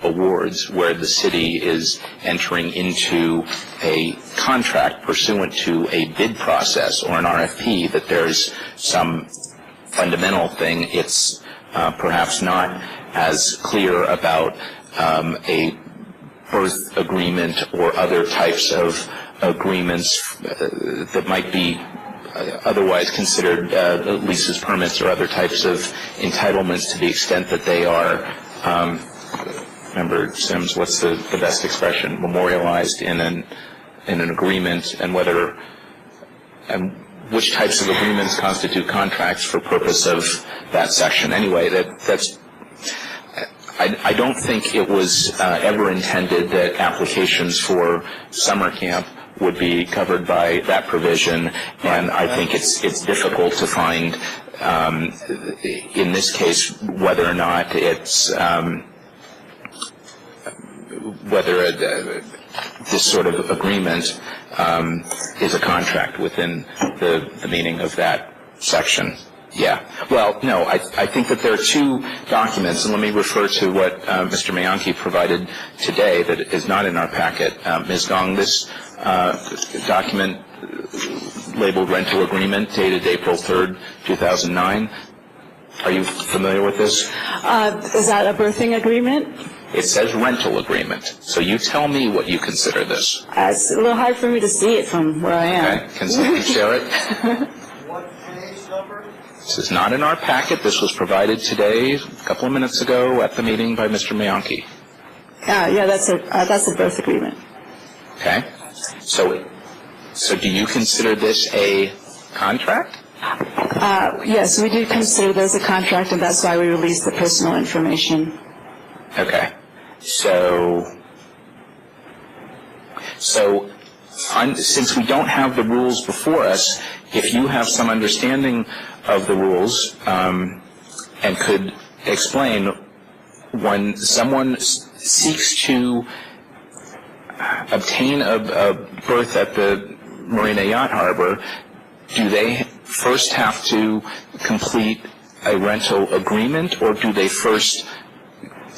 awards where the city is entering into a contract pursuant to a bid process or an RFP, that there's some fundamental thing. It's perhaps not as clear about a birth agreement or other types of agreements that might be otherwise considered leases, permits, or other types of entitlements, to the extent that they are Member Sims, what's the best expression? Memorialized in an agreement, and which types of agreements constitute contracts for purpose of that section. Anyway, I don't think it was ever intended that applications for summer camp would be covered by that provision, and I think it's difficult to find in this case whether or not it's this sort of agreement is a contract within the meaning of that section. Yeah. Well, no, I think that there are two documents, and let me refer to what Mr. Mayanki provided today that is not in our packet. Ms. Gong, this document labeled rental agreement dated April 3rd, 2009. Are you familiar with this? Is that a birthing agreement? It says rental agreement. So you tell me what you consider this. It's a little hard for me to see it from where I am. Okay. Can someone share it? What page number? This is not in our packet. This was provided today, a couple of minutes ago, at the meeting by Mr. Mayanki. Yeah, that's a birth agreement. Okay. So do you consider this a contract? Yes, we do consider this a contract, and that's why we released the personal information. Okay. So since we don't have the rules before us, if you have some understanding of the rules and could explain, when someone seeks to obtain a berth at the Marina Yacht Harbor, do they first have to complete a rental agreement, or do they first...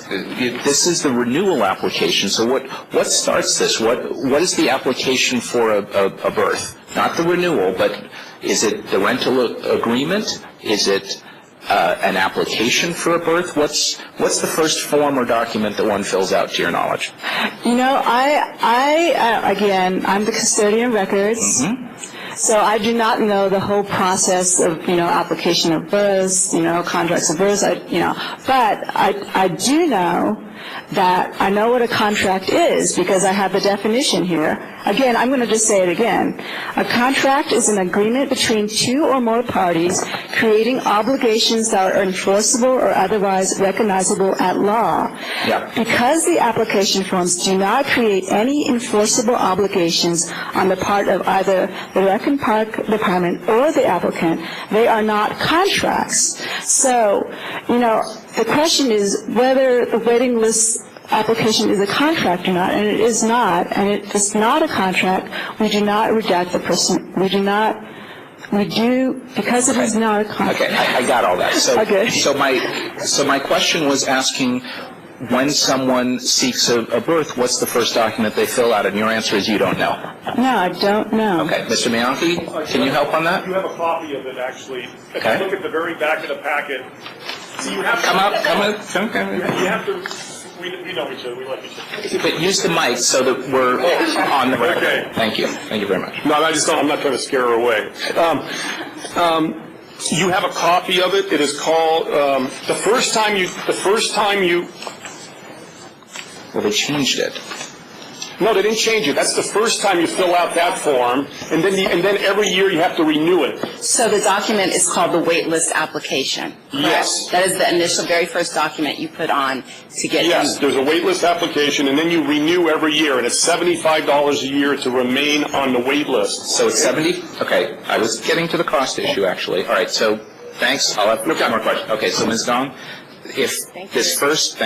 This is the renewal application, so what starts this? What is the application for a berth? Not the renewal, but is it the rental agreement? Is it an application for a berth? What's the first form or document that one fills out, to your knowledge? You know, again, I'm the custodian of records. Mm-hmm. So I do not know the whole process of, application of births, contracts of births, but I do know that I know what a contract is because I have the definition here. Again, I'm going to just say it again. A contract is an agreement between two or more parties creating obligations that are enforceable or otherwise recognizable at law. Yeah. Because the application forms do not create any enforceable obligations on the part of either the Rec and Park Department or the applicant, they are not contracts. So, the question is whether the waiting list application is a contract or not, and it is not, and it is not a contract, we do not redact the person. We do, because it is not a contract. Okay, I got all that. So, Okay. so my question was asking, when someone seeks a berth, what's the first document they fill out? And your answer is you don't know. No, I don't know. Okay, Mr. Bianchi, can you help on that? You have a copy of it, actually. If Okay. you look at the very back of the packet, see, you have to... Come up. You have to... We know each other, we like each other. But use the mic so that we're on the record. Okay. Thank you. Thank you very much. No, I'm not trying to scare her away. You have a copy of it. It is called, the first time you... Well, they changed it. No, they didn't change it. That's the first time you fill out that form, and then every year you have to renew it. So the document is called the waitlist application. Yes. That is the initial, very first document you put on to get Yes, there's a waitlist application, and then you renew every year, and it's $75 a year to remain on the waitlist. So it's 70? Okay, I was getting to the cost issue, actually. All right, so thanks. I'll have one more question. Okay, so Ms. Dong, if this first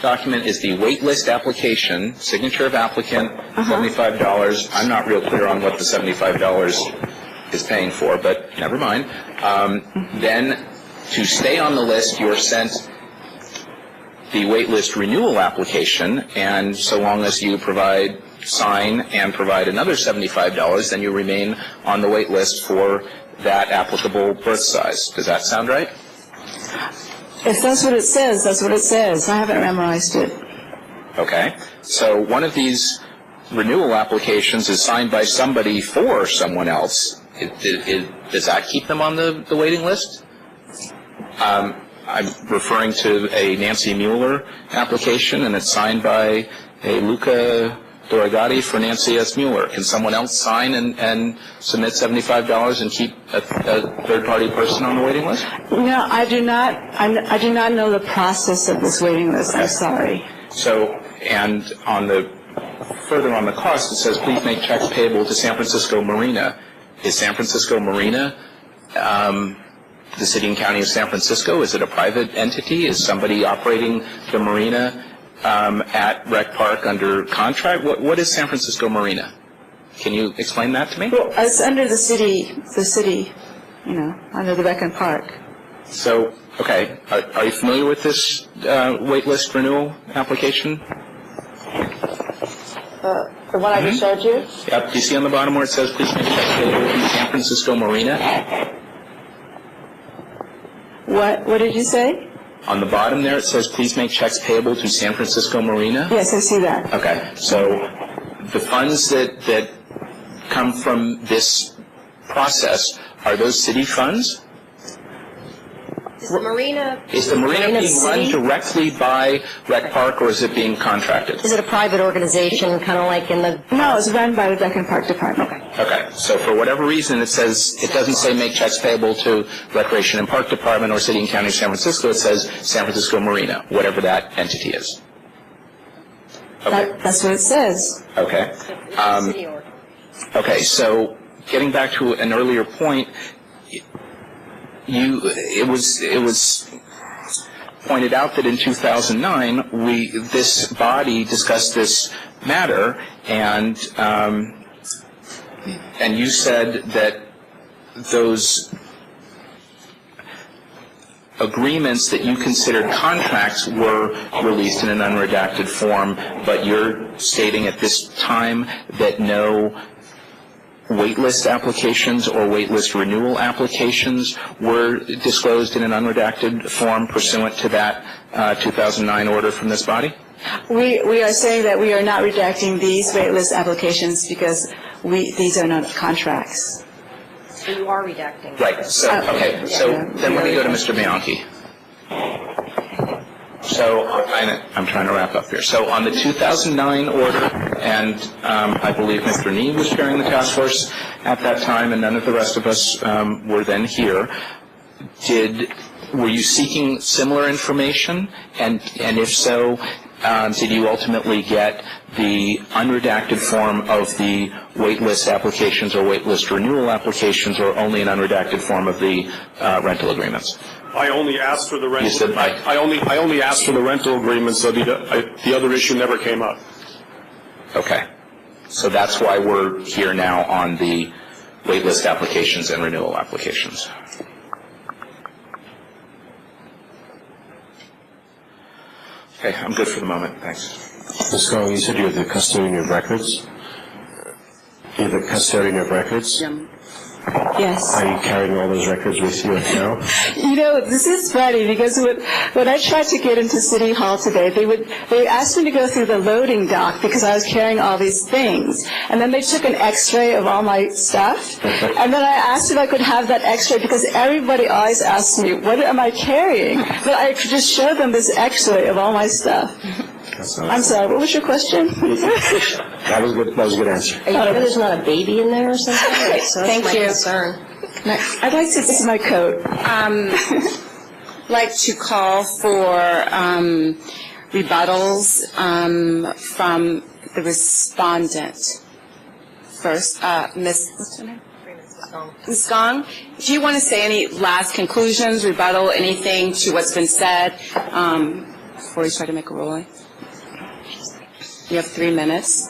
document is the waitlist application, signature of applicant, $75, I'm not real clear on what the $75 is paying for, but never mind. Then to stay on the list, you're sent the waitlist renewal application, and so long as you sign and provide another $75, then you remain on the waitlist for that applicable berth size. Does that sound right? If that's what it says, that's what it says. I haven't memorized it. Okay. So one of these renewal applications is signed by somebody for someone else. Does that keep them on the waiting list? I'm referring to a Nancy Mueller application, and it's signed by a Luca Dorigati for Nancy S. Mueller. Can someone else sign and submit $75 and keep a third-party person on the waiting list? No, I do not. I do not know the process of this waiting list. I'm sorry. So, and further on the cost, it says, please make checks payable to San Francisco Marina. Is San Francisco Marina the city and county of San Francisco? Is it a private entity? Is somebody operating the marina at Rec Park under contract? What is San Francisco Marina? Can you explain that to me? Well, it's under the city, under the Rec and Park. So, okay, are you familiar with this waitlist renewal application? The one I just showed you? Yep. Do you see on the bottom where it says, please make checks payable to San Francisco Marina? What did you say? On the bottom there, it says, please make checks payable to San Francisco Marina? Yes, I see that. Okay. So the funds that come from this process, are those city funds? Is the marina being run directly by Rec Park, or is it being contracted? Is it a private organization, kind of like in the... No, it's run by the Rec and Park Department. Okay. So for whatever reason, it doesn't say make checks payable to Recreation and Park Department or City and County of San Francisco. It says San Francisco Marina, whatever that entity is. Okay. That's what it says. Okay. Okay. So getting back to an earlier point, it was pointed out that in 2009 this body discussed this matter, and you said that those agreements that you considered contracts were released in an unredacted form, but you're stating at this time that no waitlist applications or waitlist renewal applications were disclosed in an unredacted form pursuant to that 2009 order from this body? We are saying that we are not redacting these waitlist applications because these are not contracts. So you are redacting. Right. So, okay. So then let me go to Mr. Bianchi. So I'm trying to wrap up here. So on the 2009 order, and I believe Mr. Nee was chairing the task force at that time, and none of the rest of us were then here. Were you seeking similar information? And if so, did you ultimately get the unredacted form of the waitlist applications or waitlist renewal applications, or only an unredacted form of the rental agreements? I only asked for the rental. You said I only asked for the rental agreement, so the other issue never came up. Okay. So that's why we're here now on the waitlist applications and renewal applications. Okay, I'm good for the moment. Thanks. Ms. Gong, you said you're the custodian of records? You're the custodian of records? Yes. Are you carrying all those records with you now? You know, this is funny because when I tried to get into City Hall today, they asked me to go through the loading dock because I was carrying all these things. And then they took an x-ray of all my stuff. And then I asked if I could have that x-ray because everybody always asks me, what am I carrying? But I could just show them this x-ray of all my stuff. I'm sorry, what was your question? That was good. That was a good answer. Are you sure there's not a baby in there or something? Right, so that's Thank my you. concern. I'd like to see my coat. Like to call for rebuttals from the respondent. First, what's her name? Ms. Gong, do you want to say any last conclusions, rebuttal, anything to what's been said before you try to make a ruling? You have 3 minutes.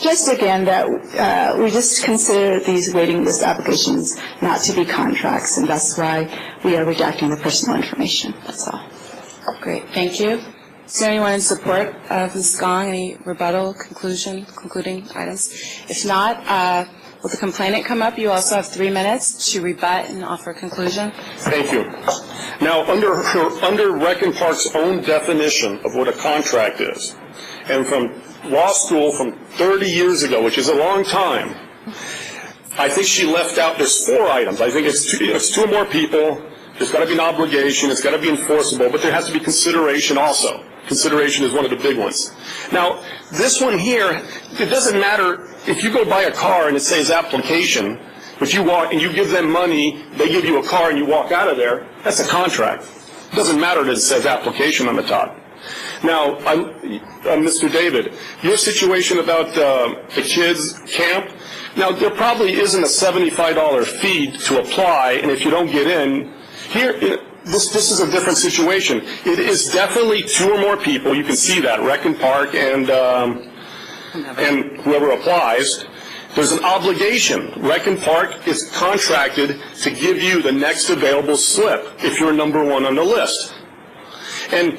Just again that we just consider these waiting list applications not to be contracts, and that's why we are redacting the personal information. That's all. Great, thank you. Is there anyone in support of Ms. Gong? Any rebuttal, concluding items? If not, will the complainant come up? You also have 3 minutes to rebut and offer a conclusion. Thank you. Now, under Rec Park's own definition of what a contract is, and from law school from 30 years ago, which is a long time, I think she left out, there's 4 items. I think it's two or more people, there's got to be an obligation, it's got to be enforceable, but there has to be consideration also. Consideration is one of the big ones. Now, this one here, it doesn't matter if you go buy a car and it says application, if you walk and you give them money, they give you a car and you walk out of there, that's a contract. It doesn't matter that it says application on the top. Now, Mr. David, your situation about the kids' camp, now there probably isn't a $75 fee to apply, and if you don't get in, here, this is a different situation. It is definitely 2 or more people, you can see that, Rec Park and whoever applies. There's an obligation. Rec Park is contracted to give you the next available slip if you're number 1 on the list. And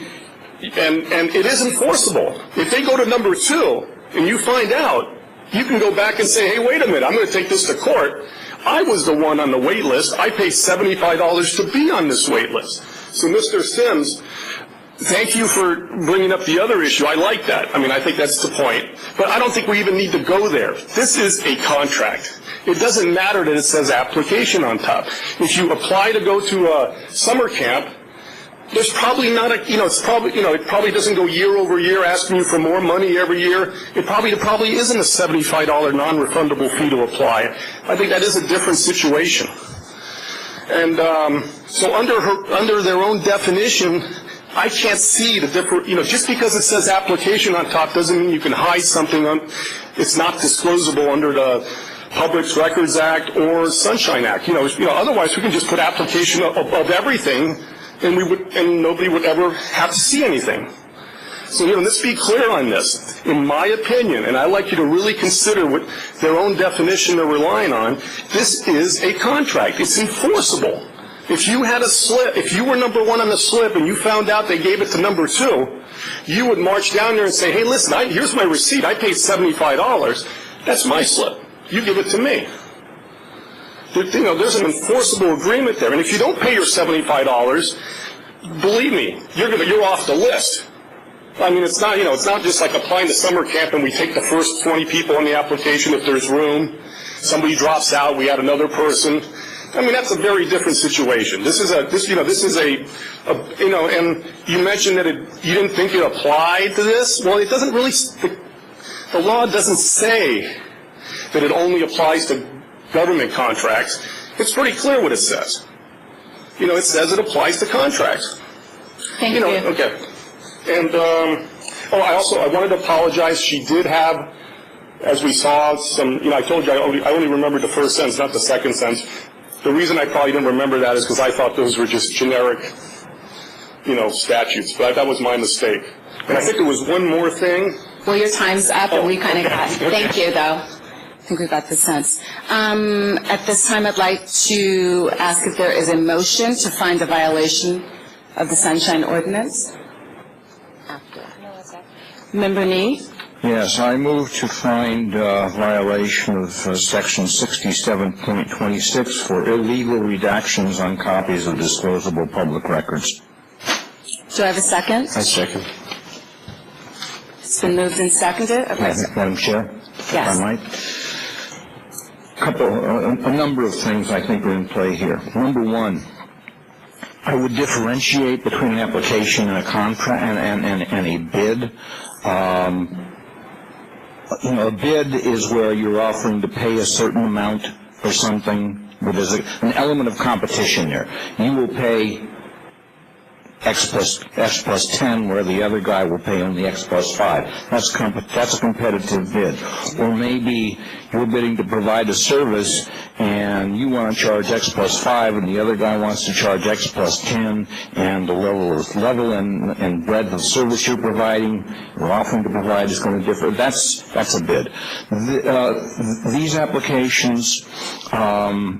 it is enforceable. If they go to number 2 and you find out, you can go back and say, hey, wait a minute, I'm going to take this to court. I was the one on the wait list. I paid $75 to be on this wait list. So, Mr. Sims, thank you for bringing up the other issue. I like that. I mean, I think that's the point. But I don't think we even need to go there. This is a contract. It doesn't matter that it says application on top. If you apply to go to a summer camp, there's probably not a, it probably doesn't go year over year asking you for more money every year. It probably isn't a $75 non-refundable fee to apply. I think that is a different situation. And so under their own definition, I can't see the different, just because it says application on top doesn't mean you can hide something it's not disclosable under the Public Records Act or Sunshine Act. Otherwise we can just put application of everything, and nobody would ever have to see anything. So, let's be clear on this. In my opinion, and I'd like you to really consider what their own definition they're relying on, this is a contract. It's enforceable. If you had a slip, if you were number 1 on the slip and you found out they gave it to number 2, you would march down there and say, hey, listen, here's my receipt. I paid $75. That's my slip. You give it to me. There's an enforceable agreement there. And if you don't pay your $75, believe me, you're off the list. I mean, it's not just like applying to summer camp and we take the first 20 people on the application if there's room. Somebody drops out, we add another person. I mean, that's a very different situation. This is and you mentioned that you didn't think it applied to this. Well, it doesn't really, the law doesn't say that it only applies to government contracts. It's pretty clear what it says. It says it applies to contracts. Thank you. Okay. And, I wanted to apologize. She did have, as we saw, some, I told you I only remembered the first sentence, not the second sentence. the reason I probably didn't remember that is because I thought those were just generic, statutes, but that was my mistake. And I think there was one more thing. Well, your time's up, and we kind of got, thank you, though. I think we got the sense. At this time, I'd like to ask if there is a motion to find a violation of the Sunshine Ordinance. Member Nee? Yes, I move to find violation of Section 67.26 for illegal redactions on copies of disclosable public records. Do I have a second? I second. It's been moved and seconded. Okay. Madam Chair? Yes. If I might. A number of things I think are in play here. Number one, I would differentiate between an application and a contract and a bid. A bid is where you're offering to pay a certain amount for something, but there's an element of competition there. You will pay X plus 10, where the other guy will pay only X plus 5. That's a competitive bid. Or maybe you're bidding to provide a service and you want to charge X plus 5 and the other guy wants to charge X plus 10, and the level and breadth of service you're providing, you're offering to provide is going to differ. That's a bid. These applications are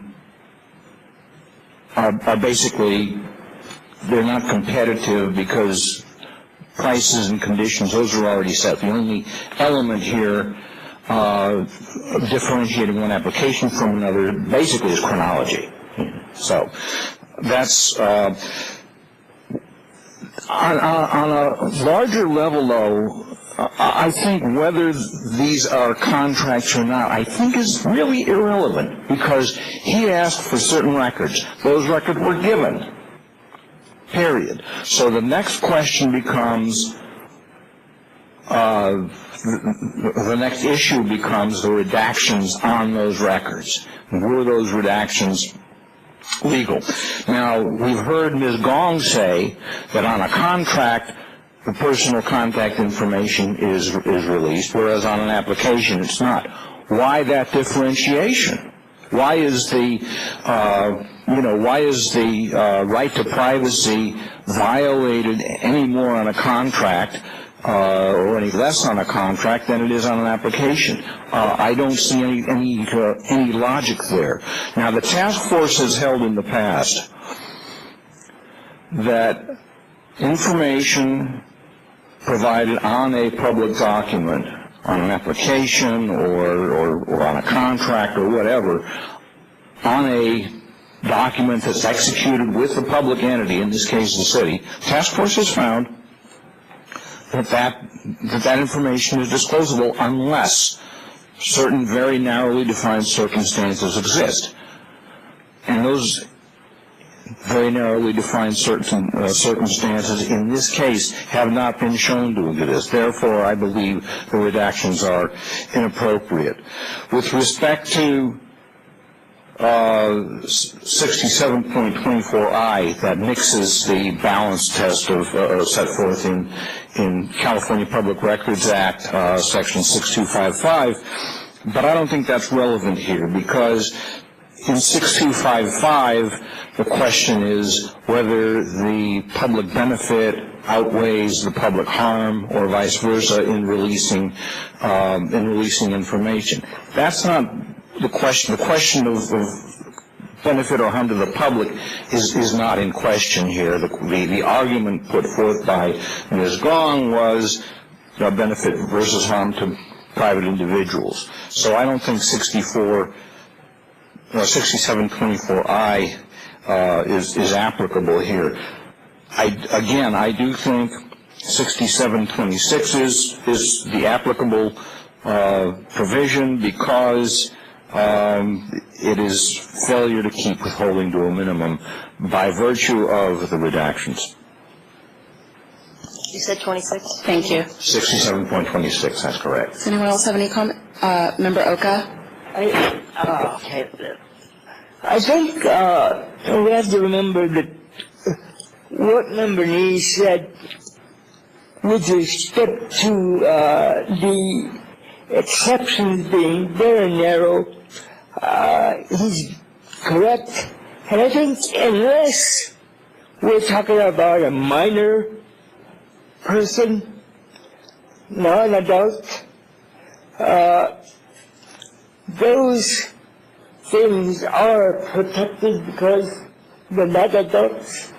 basically, they're not competitive because prices and conditions, those are already set. The only element here differentiating one application from another basically is chronology. So that's on a larger level, though. I think whether these are contracts or not, I think is really irrelevant, because he asked for certain records. Those records were given. Period. So the next question becomes, the next issue becomes the redactions on those records. Were those redactions legal? Now, we've heard Ms. Gong say that on a contract, the personal contact information is released, whereas on an application it's not. Why that differentiation? Why is the right to privacy violated any more on a contract or any less on a contract than it is on an application? I don't see any logic there. Now, the task force has held in the past that information provided on a public document, on an application or on a contract or whatever, on a document that's executed with a public entity, in this case the city, task force has found that information is disclosable unless certain very narrowly defined circumstances exist. And those very narrowly defined circumstances in this case have not been shown to exist. Therefore, I believe the redactions are inappropriate. With respect to 67.24I, that mixes the balance test of set forth in California Public Records Act, Section 6255, but I don't think that's relevant here, because in 6255, the question is whether the public benefit outweighs the public harm, or vice versa, in releasing information. That's not the question. The question of benefit or harm to the public is not in question here. The argument put forth by Ms. Gong was benefit versus harm to private individuals. So I don't think 6724I is applicable here. I do think 6726 is the applicable provision, because it is failure to keep withholding to a minimum by virtue of the redactions. You said 26? Thank you. 67.26, that's correct. Does anyone else have any comment? Member Oka? Okay. I think we have to remember that what Member Nee said with respect to the exceptions being very narrow, he's correct? And I think unless we're talking about a minor person, non-adult, those things are protected because they're not adults.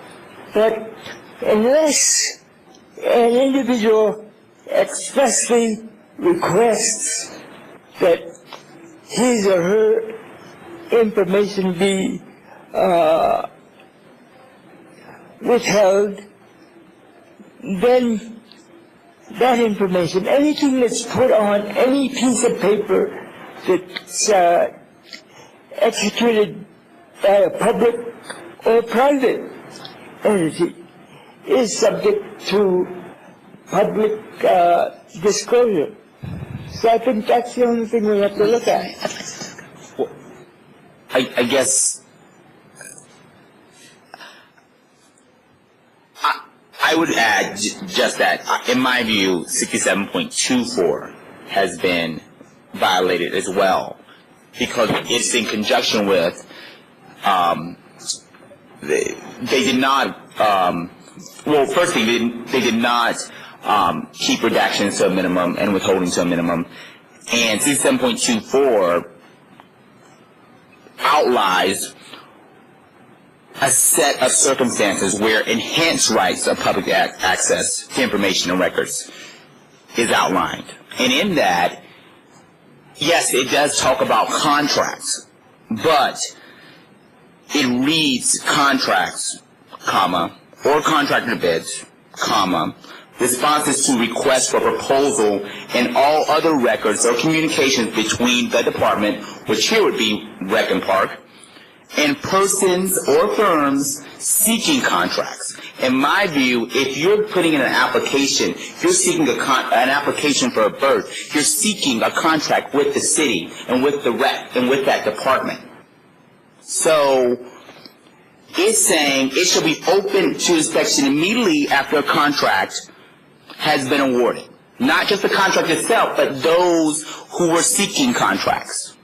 But unless an individual expressly requests that his or her information be withheld, then that information, anything that's put on any piece of paper that's executed by a public or private entity, is subject to public disclosure. So I think that's the only thing we have to look at. Well, I guess I would add just that, in my view, 67.24 has been violated as well, because it's in conjunction with, they did not, well, first thing, they did not keep redactions to a minimum and withholding to a minimum. And 67.24 outlines a set of circumstances where enhanced rights of public access to information and records is outlined. And in that, yes, it does talk about contracts, but it reads contracts, comma, or contractor bids, comma, responses to requests for proposal and all other records or communications between the department, which here would be Rec and Park, and persons or firms seeking contracts. In my view, if you're putting in an application, you're seeking an application for a berth, you're seeking a contract with the city and with the Rec and with that department. So it's saying it should be open to inspection immediately after a contract has been awarded. Not just the contract itself, but those who were seeking contracts.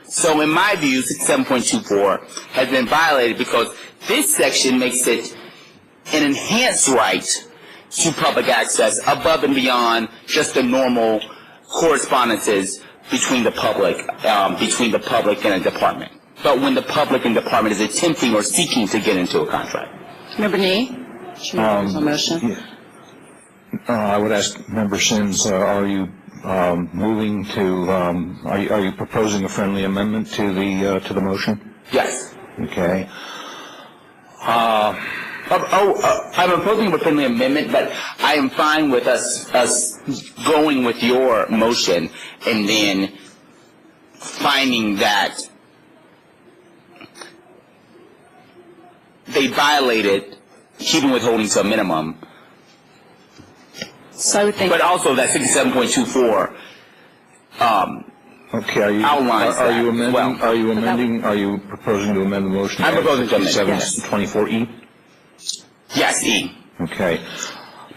So in my view, 67.24 has been violated because this section makes it an enhanced right to public access above and beyond just the normal correspondences between the public and a department. But when the public and department is attempting or seeking to get into a contract. Member Nee? Motion? Yeah. I would ask Member Sims, are you moving to, are you proposing a friendly amendment to the motion? Yes. Okay. I'm opposing a friendly amendment, but I am fine with us going with your motion and then finding that they violated keeping withholding to a minimum. So I would think, but also that 67.24 okay, are you outlines are you amending? Well, are you amending? Are you proposing to amend the motion? I'm proposing to amend. 67.24E. Yes, E. Okay.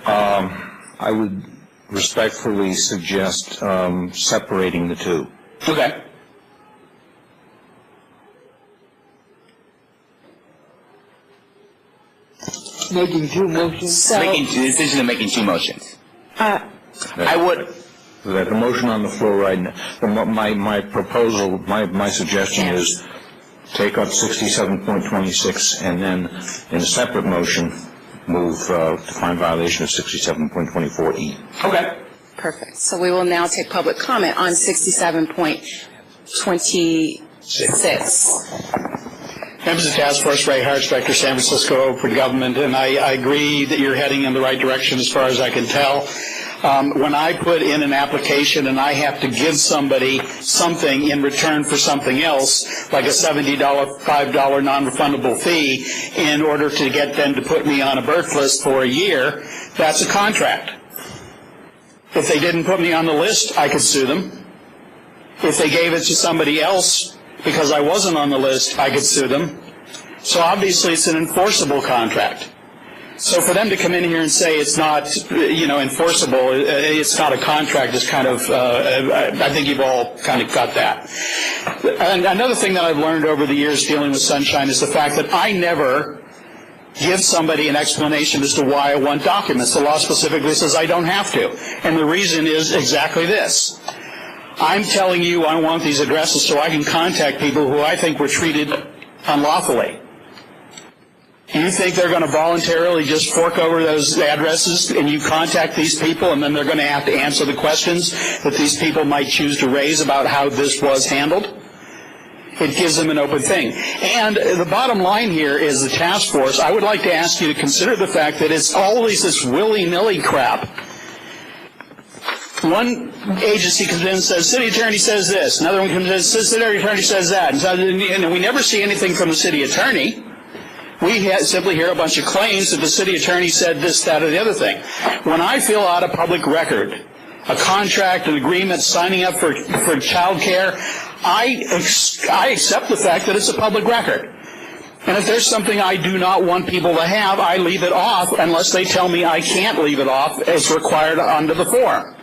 I would respectfully suggest separating the two. Okay. Making two motions. Making the decision of making two motions. I would. The motion on the floor right now. My proposal, my suggestion is take up 67.26 and then in a separate motion move to find violation of 67.24E. Okay. Perfect. So we will now take public comment on 67.26. Members of the Task Force, Ray Hart, Director, San Francisco Open Government, and I agree that you're heading in the right direction as far as I can tell. When I put in an application and I have to give somebody something in return for something else, like a $70, $5 non-refundable fee, in order to get them to put me on a berth list for a year, that's a contract. If they didn't put me on the list, I could sue them. If they gave it to somebody else because I wasn't on the list, I could sue them. So obviously it's an enforceable contract. So for them to come in here and say it's not, enforceable, it's not a contract, is kind of, I think you've all kind of got that. And another thing that I've learned over the years dealing with Sunshine is the fact that I never give somebody an explanation as to why I want documents. The law specifically says I don't have to. And the reason is exactly this. I'm telling you I want these addresses so I can contact people who I think were treated unlawfully. You think they're going to voluntarily just fork over those addresses and you contact these people and then they're going to have to answer the questions that these people might choose to raise about how this was handled? It gives them an open thing. And the bottom line here is the task force. I would like to ask you to consider the fact that it's always this willy-nilly crap. One agency comes in and says, city attorney says this. Another one comes in and says, city attorney says that. And we never see anything from the city attorney. We simply hear a bunch of claims that the city attorney said this, that, or the other thing. When I fill out a public record, a contract, an agreement, signing up for child care, I accept the fact that it's a public record. And if there's something I do not want people to have, I leave it off unless they tell me I can't leave it off as required under the form.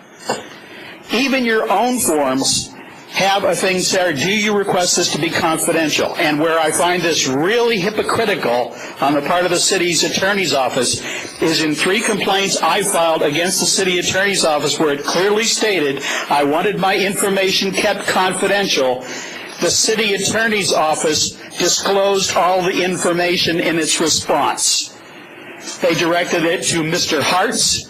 Even your own forms have a thing there, do you request this to be confidential? And where I find this really hypocritical on the part of the city's attorney's office is in 3 complaints I filed against the city attorney's office where it clearly stated I wanted my information kept confidential. The city attorney's office disclosed all the information in its response. They directed it to Mr. Hartz,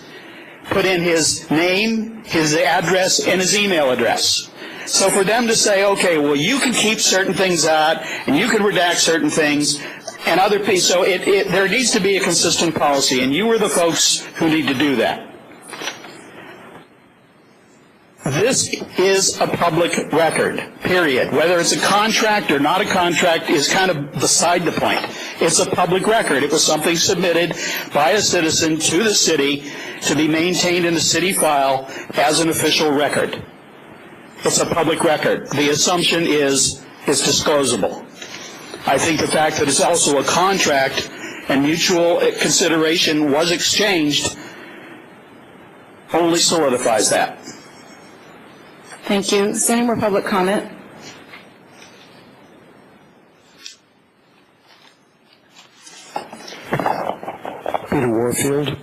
put in his name, his address, and his email address. So for them to say, okay, well, you can keep certain things out, and you can redact certain things, and other people, so there needs to be a consistent policy, and you are the folks who need to do that. This is a public record, period. Whether it's a contract or not a contract is kind of beside the point. It's a public record. It was something submitted by a citizen to the city to be maintained in the city file as an official record. It's a public record. The assumption is it's disclosable. I think the fact that it's also a contract and mutual consideration was exchanged only solidifies that. Thank you. Is there any more public comment? Peter Warfield.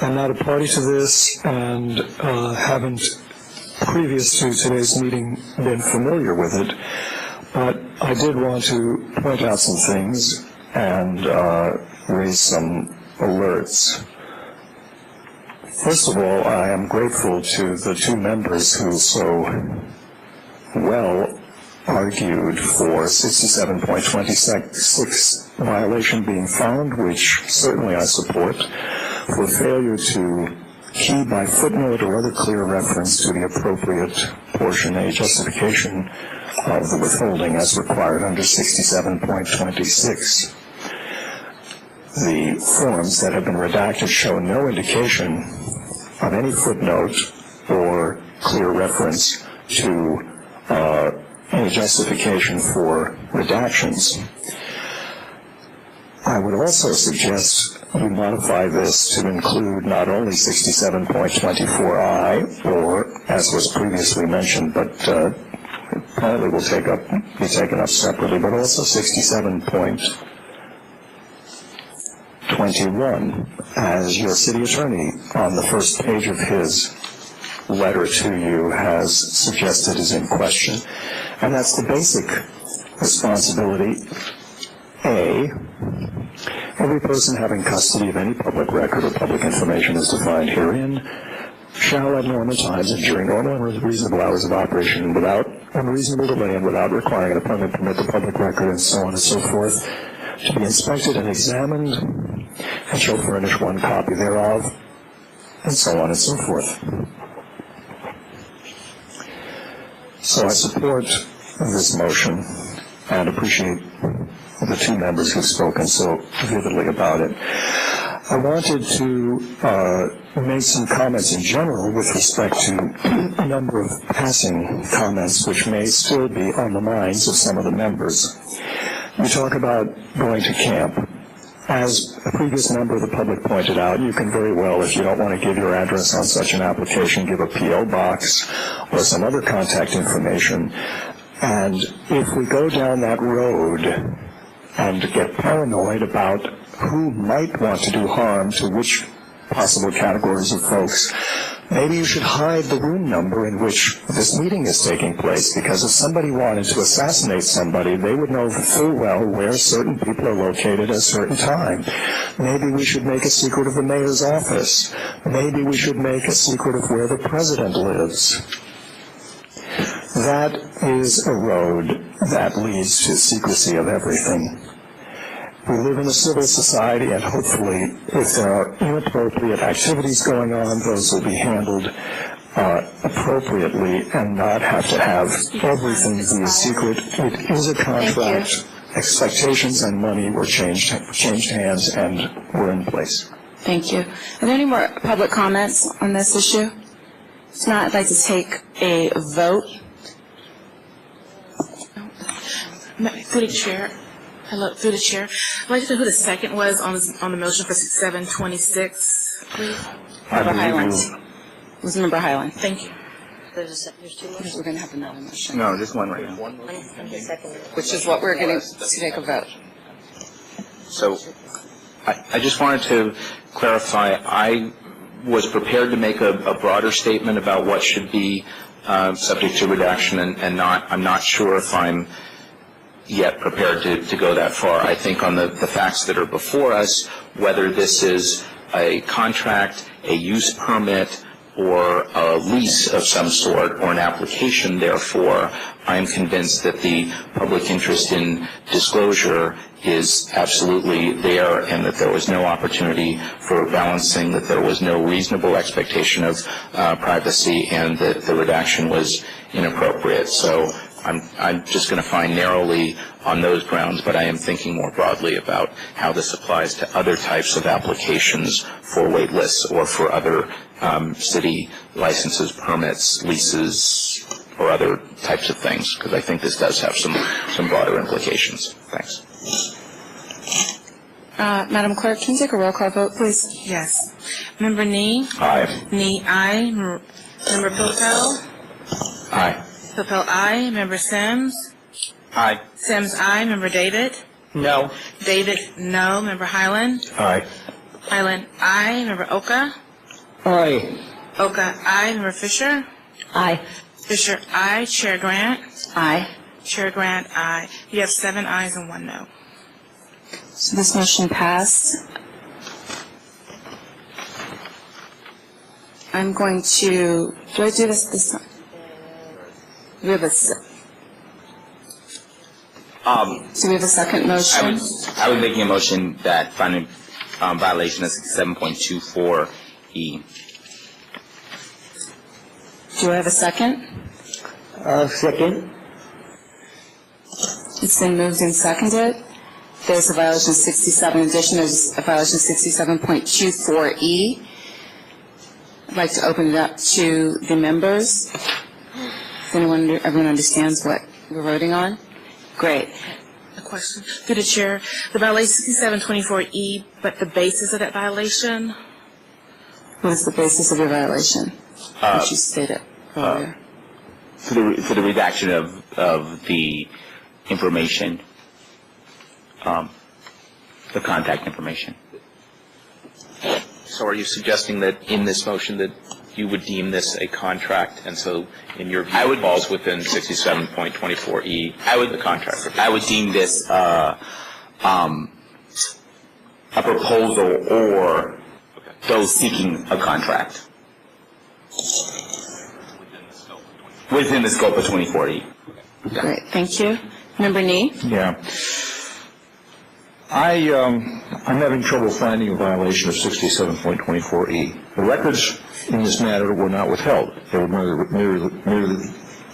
I'm not a party to this and haven't, previous to today's meeting, been familiar with it, but I did want to point out some things and raise some alerts. First of all, I am grateful to the 2 members who so well argued for 67.26 violation being found, which certainly I support, for failure to key by footnote or other clear reference to the appropriate portion, a justification of the withholding as required under 67.26. The forms that have been redacted show no indication of any footnote or clear reference to any justification for redactions. I would also suggest we modify this to include not only 67.24I, or as was previously mentioned, but apparently will be taken up separately, but also 67.21, as your city attorney on the first page of his letter to you has suggested is in question. And that's the basic responsibility. A, every person having custody of any public record or public information as defined herein shall at normal times and during normal and reasonable hours of operation without unreasonable delay and without requiring an appointment permit the public record and so on and so forth to be inspected and examined and shall furnish 1 copy thereof and so on and so forth. So I support this motion and appreciate the 2 members who've spoken so vividly about it. I wanted to make some comments in general with respect to a number of passing comments which may still be on the minds of some of the members. You talk about going to camp As a previous member of the public pointed out, you can very well, if you don't want to give your address on such an application, give a P.O. box or some other contact information. And if we go down that road and get paranoid about who might want to do harm to which possible categories of folks, maybe you should hide the room number in which this meeting is taking place, because if somebody wanted to assassinate somebody, they would know full well where certain people are located at a certain time. Maybe we should make a secret of the mayor's office. Maybe we should make a secret of where the president lives. That is a road that leads to secrecy of everything. We live in a civil society, and hopefully, if there are inappropriate activities going on, those will be handled appropriately and not have to have everything be a secret. It is a contract. Expectations and money were changed hands and were in place. Thank you. Are there any more public comments on this issue? If not, I'd like to take a vote. Through the chair. Hello, through the chair. I'd like to know who the second was on the motion for 6726, please. Member Highland. It was Member Highland. Thank you. There's two motions. We're going to have another motion. No, just one right now. Which is what we're going to take a vote. So I just wanted to clarify, I was prepared to make a broader statement about what should be subject to redaction, and I'm not sure if I'm yet prepared to go that far. I think on the facts that are before us, whether this is a contract, a use permit, or a lease of some sort, or an application, therefore, I'm convinced that the public interest in disclosure is absolutely there, and that there was no opportunity for balancing, that there was no reasonable expectation of privacy, and that the redaction was inappropriate. So I'm just going to find narrowly on those grounds, but I am thinking more broadly about how this applies to other types of applications for wait lists or for other city licenses, permits, leases, or other types of things, because I think this does have some broader implications. Thanks. Madam Clerk, can you take a roll call vote, please? Yes. Member Nee? Aye. Nee, aye. Member Pilpel? Aye. Pilpel, aye. Member Sims? Aye. Sims, aye. Member David? No. David, no. Member Highland? Aye. Highland, aye. Member Oka? Aye. Oka, aye. Member Fisher? Aye. Fisher, aye. Chair Grant? Aye. Chair Grant, aye. You have 7 ayes and 1 no. So this motion passed. I'm going to, do I do this time? We have a, so we have a second motion? I was making a motion that finding violation of 67.24E. Do I have a second? Second. It's been moved and seconded. There's a violation of 67. In addition, there's a violation of 67.24E. I'd like to open it up to the members. If everyone understands what we're voting on? Great. A question. Through the chair, the violation 6724E, but the basis of that violation? What is the basis of your violation? Which you stated earlier. For the redaction of the information, the contact information. So are you suggesting that in this motion that you would deem this a contract, and so in your view it falls within 67.24E, the contract? I would deem this a proposal or those seeking a contract within the scope of 24E. Great, thank you. Member Nee? Yeah. I'm having trouble finding a violation of 67.24E. The records in this matter were not withheld. They were merely,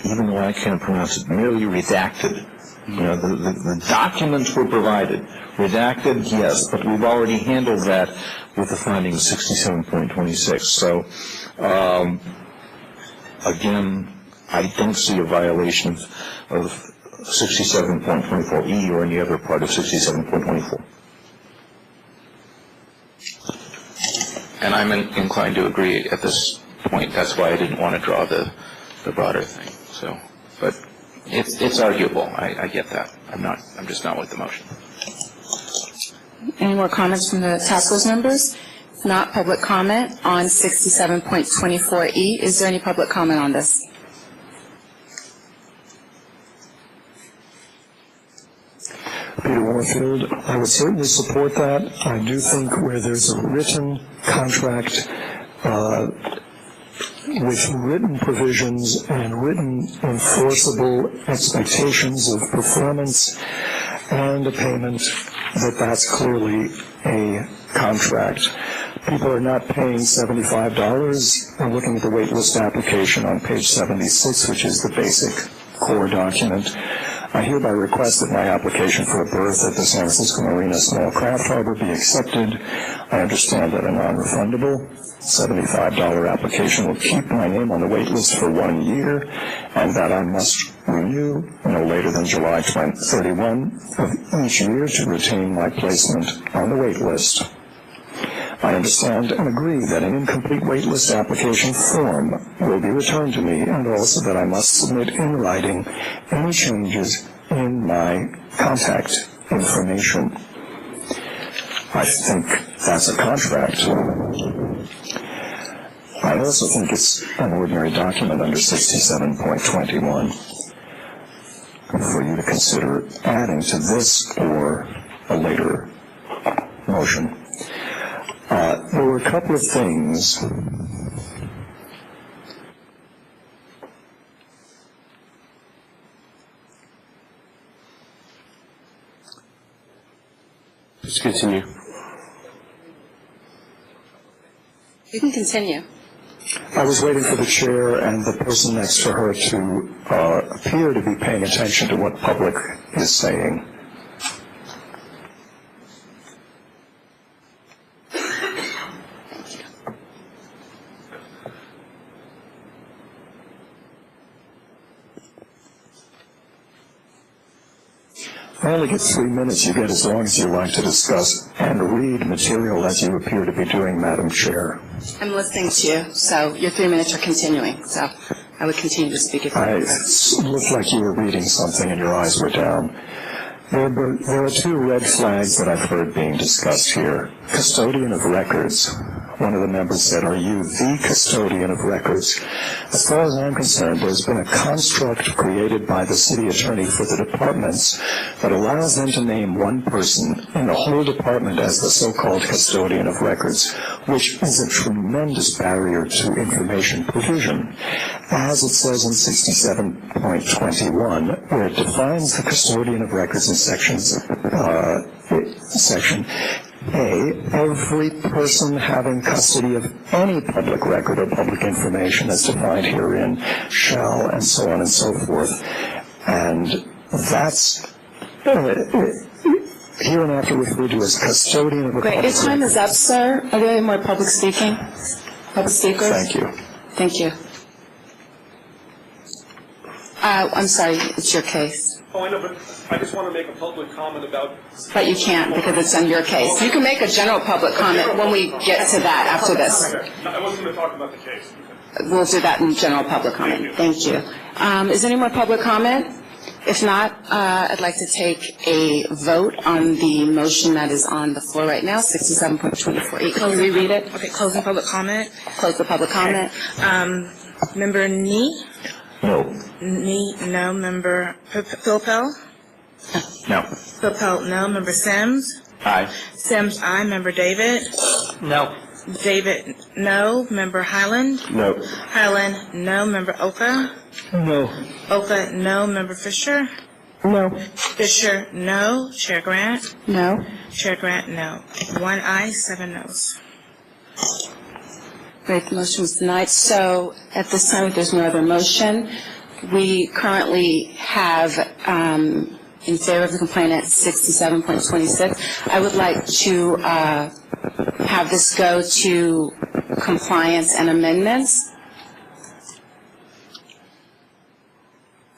even though I can't pronounce it, merely redacted. You know, the documents were provided. Redacted, yes, but we've already handled that with the finding of 67.26. So, again, I don't see a violation of 67.24E or any other part of 67.24. And I'm inclined to agree at this point. That's why I didn't want to draw the broader thing. So, but it's arguable. I get that. I'm just not with the motion. Any more comments from the task force members? If not, public comment on 67.24E. Is there any public comment on this? Peter Warfield, I would certainly support that. I do think where there's a written contract with written provisions and written enforceable expectations of performance and a payment, that's clearly a contract. People are not paying $75. I'm looking at the waitlist application on page 76, which is the basic core document. I hereby request that my application for a berth at the San Francisco Marina Small Craft Harbor be accepted. I understand that a non-refundable $75 application will keep my name on the wait list for 1 year, and that I must renew no later than July 31 of each year to retain my placement on the wait list. I understand and agree that an incomplete waitlist application form will be returned to me, and also that I must submit in writing any changes in my contact information. I think that's a contract. I also think it's an ordinary document under 67.21 for you to consider adding to this or a later motion. There were a couple of things. Just continue. You can continue. I was waiting for the chair and the person next to her to appear to be paying attention to what public is saying. I only get 3 minutes. You get as long as you like to discuss and read material as you appear to be doing, Madam Chair. I'm listening to you, so your 3 minutes are continuing, so I would continue to speak if you It looked like you were reading something and your eyes were down. There are two red flags that I've heard being discussed here. Custodian of records. One of the members said, "Are you the custodian of records?" As far as I'm concerned, there's been a construct created by the city attorney for the departments that allows them to name one person in the whole department as the so-called custodian of records, which is a tremendous barrier to information provision. As it says in 67.21, where it defines the custodian of records in section A, every person having custody of any public record or public information as defined herein shall, and so on and so forth. And that's hereinafter referred to as custodian of a Great. Your time is up, sir. Are there any more public speaking? Public speakers? Thank you. Thank you. I'm sorry, it's your case. Oh, I know, but I just want to make a public comment about... But you can't because it's on your case. You can make a general public comment when we get to that after this. Okay. I wasn't going to talk about the case. We'll do that in general public comment. Thank you. Is there any more public comment? If not, I'd like to take a vote on the motion that is on the floor right now, 67.24E. Can you reread it? Okay, closing public comment. Close the public comment. Member Nee? No. Nee, no. Member Philpell? No. Philpell, no. Member Sims? Aye. Sims, aye. Member David? No. David, no. Member Highland? No. Highland, no. Member Oka? No. Oka, no. Member Fisher? No. Fisher, no. Chair Grant? No. Chair Grant, no. 1 aye, 7 noes. Great, the motion was denied. So at this time, if there's no other motion, we currently have in favor of the complainant 67.26. I would like to have this go to compliance and amendments.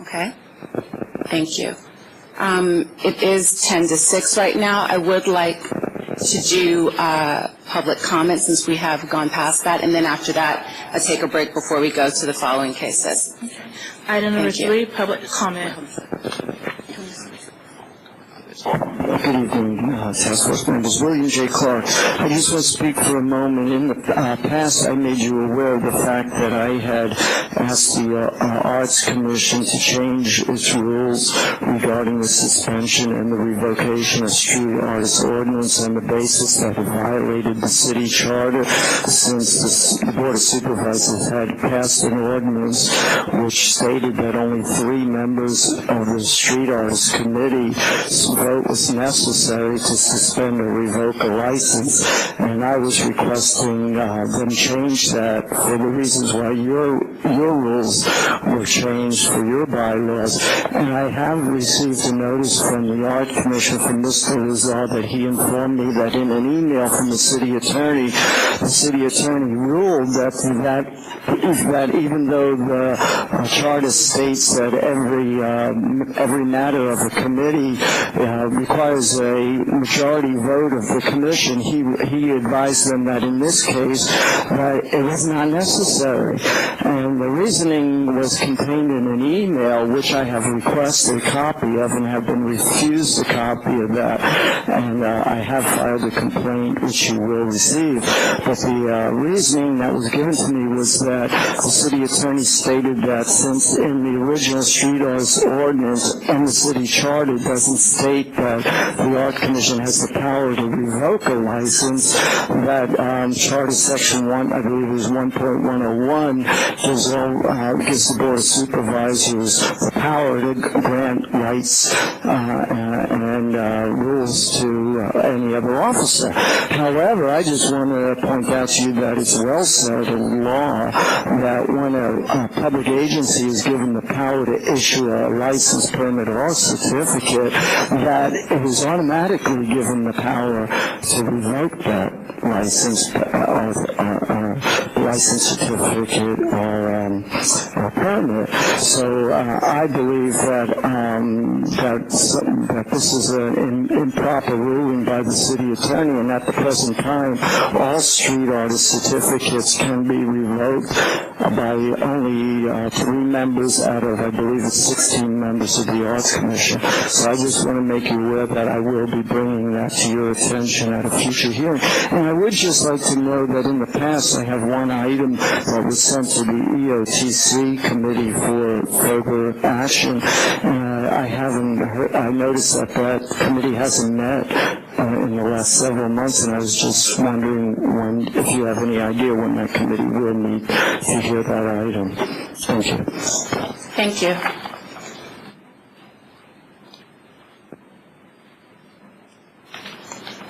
Okay, thank you. It is 10 to 6 right now. I would like to do public comment since we have gone past that, and then after that, take a break before we go to the following cases. Item number Thank you. 3, public comment. Good evening, Task Force members. William J. Clark. I just want to speak for a moment. In the past, I made you aware of the fact that I had asked the Arts Commission to change its rules regarding the suspension and the revocation of street artists ordinance on the basis that it violated the city charter, since the Board of Supervisors had passed an ordinance which stated that only 3 members of the Street Artists Committee vote was necessary to suspend or revoke a license, and I was requesting them change that for the reasons why your rules were changed for your bylaws. And I have received a notice from the Art Commission from Mr. Lazar that he informed me that in an email from the city attorney ruled that even though the charter states that every matter of a committee requires a majority vote of the commission, he advised them that in this case that it was not necessary. And the reasoning was contained in an email which I have requested a copy of and have been refused a copy of that. And I have filed a complaint which you will receive. But the reasoning that was given to me was that the city attorney stated that since in the original street arts ordinance and the city charter doesn't state that the Art Commission has the power to revoke a license, that Charter Section 1, I believe it was 1.101, gives the Board of Supervisors the power to grant rights and rules to any other officer. However, I just want to point out to you that it's well settled law that when a public agency is given the power to issue a license, permit, or certificate, that it is automatically given the power to revoke that license license certificate or permit. So I believe that this is an improper ruling by the city attorney, and at the present time, all street artist certificates can be revoked by only 3 members out of, I believe it's 16 members of the Arts Commission. So I just want to make you aware that I will be bringing that to your attention at a future hearing. And I would just like to know that in the past I have one item that was sent to the EOTC committee for further action. I noticed that committee hasn't met in the last several months, and I was just wondering if you have any idea when that committee will meet to hear that item. Thank you. Thank you.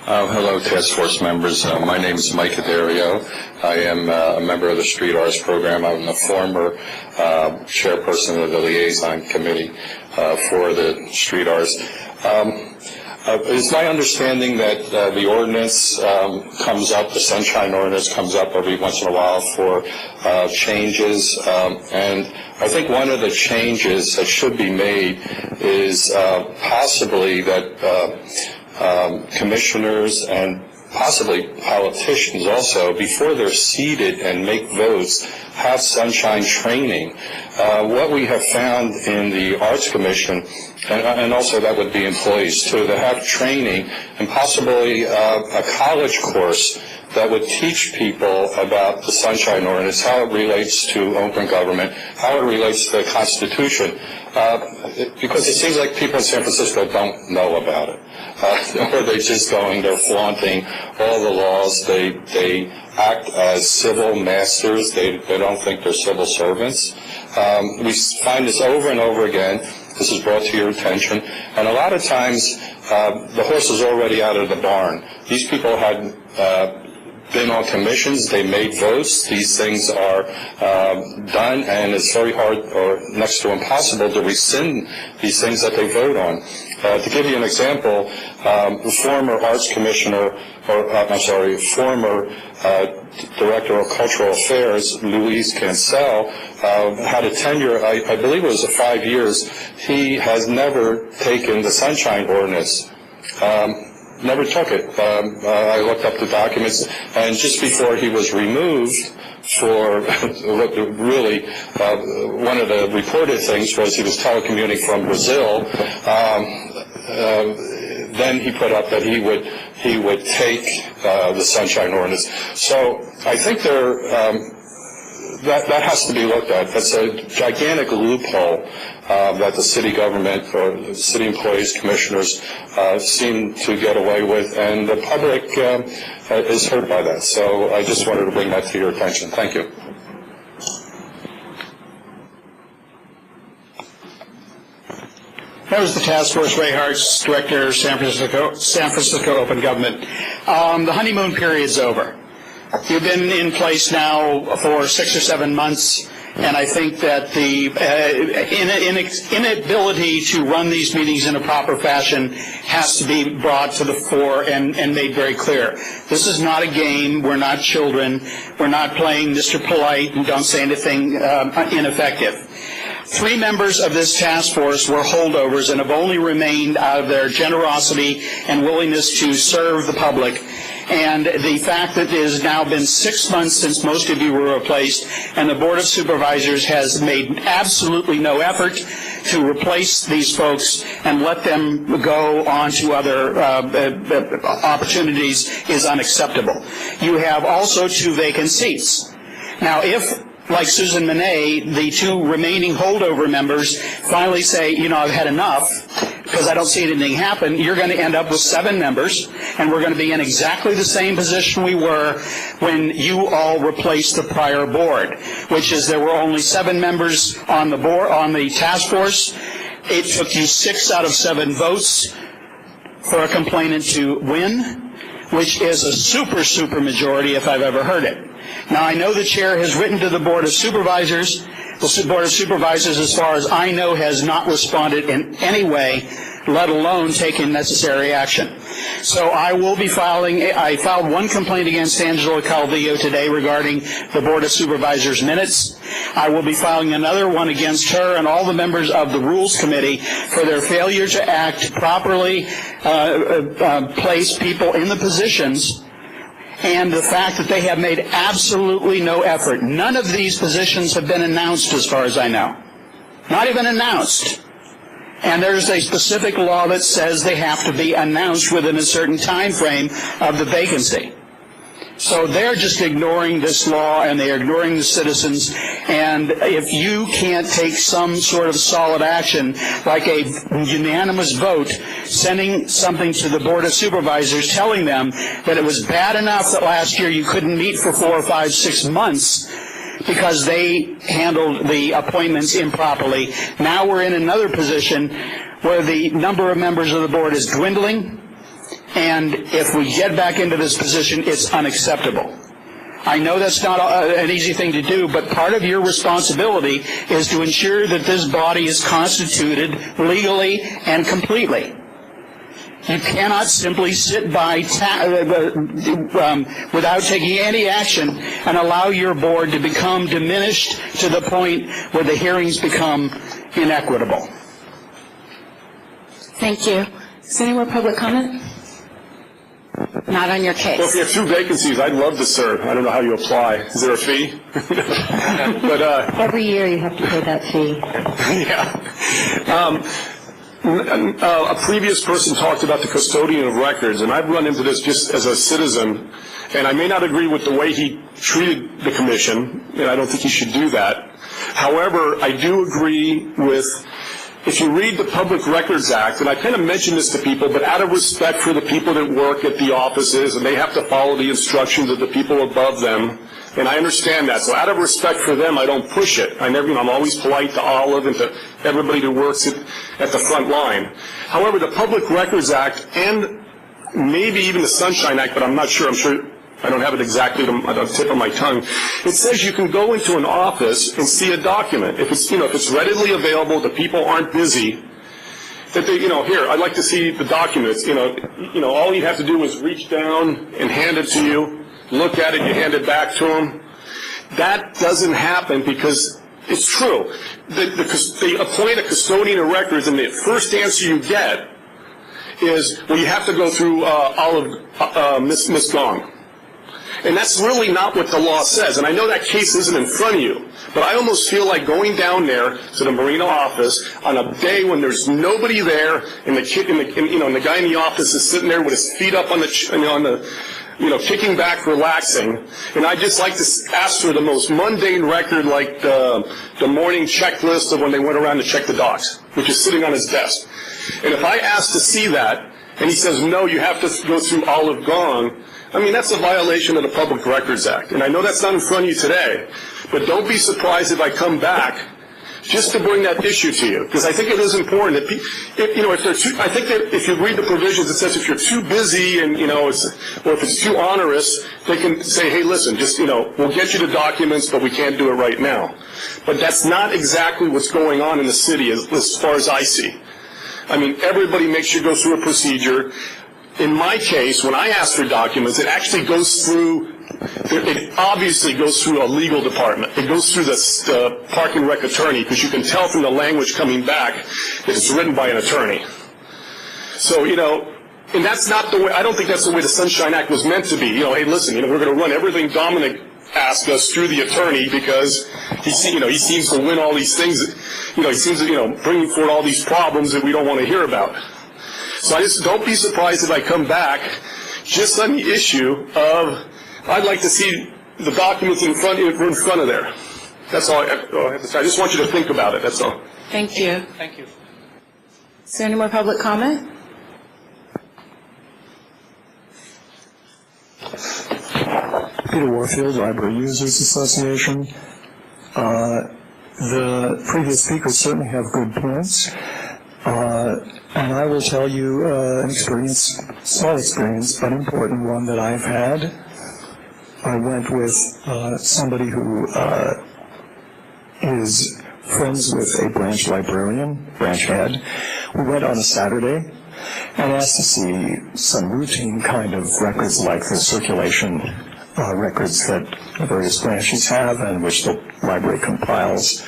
Hello, Task Force members. My name is Mike Adario. I am a member of the Street Arts Program. I'm the former chairperson of the Liaison Committee for the Street Arts. It's my understanding that the ordinance comes up, the Sunshine Ordinance comes up every once in a while for changes, and I think one of the changes that should be made is possibly that commissioners and possibly politicians also, before they're seated and make votes, have sunshine training. What we have found in the Arts Commission, and also that would be employees too, to have training and possibly a college course that would teach people about the Sunshine Ordinance, how it relates to open government, how it relates to the Constitution, because it seems like people in San Francisco don't know about it. Or they're just they're flaunting all the laws. They act as civil masters. They don't think they're civil servants. We find this over and over again. This is brought to your attention. And a lot of times, the horse is already out of the barn. These people had been on commissions, they made votes, these things are done, and it's very hard or next to impossible to rescind these things that they vote on. To give you an example, the former Arts Commissioner, former Director of Cultural Affairs, Louise Cancel, had a tenure, I believe it was 5 years. He has never taken the Sunshine Ordinance. never took it. I looked up the documents, and just before he was removed for really one of the reported things was he was telecommuting from Brazil. Then he put up that he would take the Sunshine Ordinance. So I think that has to be looked at. That's a gigantic loophole that the city government or the city employees, commissioners seem to get away with, and the public is hurt by that. So I just wanted to bring that to your attention. Thank you. That was the task force, Ray Hart's director, San Francisco Open Government. The honeymoon period's over. You've been in place now for 6 or 7 months, and I think that the inability to run these meetings in a proper fashion has to be brought to the fore and made very clear. This is not a game. We're not children. We're not playing Mr. Polite and don't say anything ineffective. 3 members of this task force were holdovers and have only remained out of their generosity and willingness to serve the public. And the fact that it has now been 6 months since most of you were replaced, and the Board of Supervisors has made absolutely no effort to replace these folks and let them go on to other opportunities is unacceptable. You have also 2 vacant seats. Now, if, like Susan Monet, the 2 remaining holdover members finally say, you know, I've had enough, because I don't see anything happen, you're going to end up with 7 members, and we're going to be in exactly the same position we were when you all replaced the prior board, which is there were only 7 members on the board, on the task force. It took you 6 out of 7 votes for a complainant to win, which is a super majority if I've ever heard it. Now, I know the chair has written to the Board of Supervisors. The Board of Supervisors, as far as I know, has not responded in any way, let alone taken necessary action. So I will be I filed 1 complaint against Angela Calvillo today regarding the Board of Supervisors minutes. I will be filing another one against her and all the members of the Rules Committee for their failure to act properly, place people in the positions, and the fact that they have made absolutely no effort. None of these positions have been announced as far as I know. Not even announced. And there's a specific law that says they have to be announced within a certain time frame of the vacancy. So they're just ignoring this law, and they're ignoring the citizens. And if you can't take some sort of solid action, like a unanimous vote, sending something to the Board of Supervisors telling them that it was bad enough that last year you couldn't meet for 4 or 5, 6 months because they handled the appointments improperly. Now we're in another position where the number of members of the board is dwindling. And if we get back into this position, it's unacceptable. I know that's not an easy thing to do, but part of your responsibility is to ensure that this body is constituted legally and completely. You cannot simply sit by without taking any action and allow your board to become diminished to the point where the hearings become inequitable. Thank you. Is there any more public comment? Not on your case. Well, if you have 2 vacancies, I'd love to serve. I don't know how you apply. Is there a fee? But every year you have to pay that fee. Yeah. A previous person talked about the custodian of records, and I've run into this just as a citizen, and I may not agree with the way he treated the commission, and I don't think he should do that. However, I do agree with, if you read the Public Records Act, and I kind of mention this to people, but out of respect for the people that work at the offices, and they have to follow the instructions of the people above them, and I understand that. So out of respect for them, I don't push it. I'm always polite to Olive and to everybody that works at the front line. However, the Public Records Act and maybe even the Sunshine Act, but I'm not sure. I'm sure I don't have it exactly on the tip of my tongue. It says you can go into an office and see a document. If it's readily available, the people aren't busy, that they, here, I'd like to see the documents. All you have to do is reach down and hand it to you. Look at it, you hand it back to them. That doesn't happen because it's true. They appoint a custodian of records, and the first answer you get is, well, you have to go through Miss Gong. And that's really not what the law says. And I know that case isn't in front of you, but I almost feel like going down there to the Marina office on a day when there's nobody there, and the guy in the office is sitting there with his feet up on the kicking back, relaxing. And I just like to ask for the most mundane record, like the morning checklist of when they went around to check the docs, which is sitting on his desk. And if I ask to see that, and he says, no, you have to go through Olive Gong, I mean, that's a violation of the Public Records Act. And I know that's not in front of you today, but don't be surprised if I come back just to bring that issue to you, because I think it is important. I think that if you read the provisions, it says if you're too busy and, or if it's too onerous, they can say, hey, listen, just, we'll get you the documents, but we can't do it right now. But that's not exactly what's going on in the city as far as I see. I mean, everybody makes you go through a procedure. In my case, when I ask for documents, it actually goes through, it obviously goes through a legal department. It goes through the park and rec attorney, because you can tell from the language coming back that it's written by an attorney. So, and that's not the way, I don't think that's the way the Sunshine Act was meant to be. Hey, listen, we're going to run everything Dominic asked us through the attorney, because he seems to win all these things, he seems to, bringing forward all these problems that we don't want to hear about. So I just don't be surprised if I come back just on the issue of, I'd like to see the documents in front of there. That's all I have to say. I just want you to think about it, that's all. Thank you. Thank you. Is there any more public comment? Peter Warfield, Library Users Association. The previous speakers certainly have good points. And I will tell you an experience, small experience, but important one that I've had. I went with somebody who is friends with a branch librarian, branch head. We went on a Saturday and asked to see some routine kind of records like the circulation records that the various branches have and which the library compiles.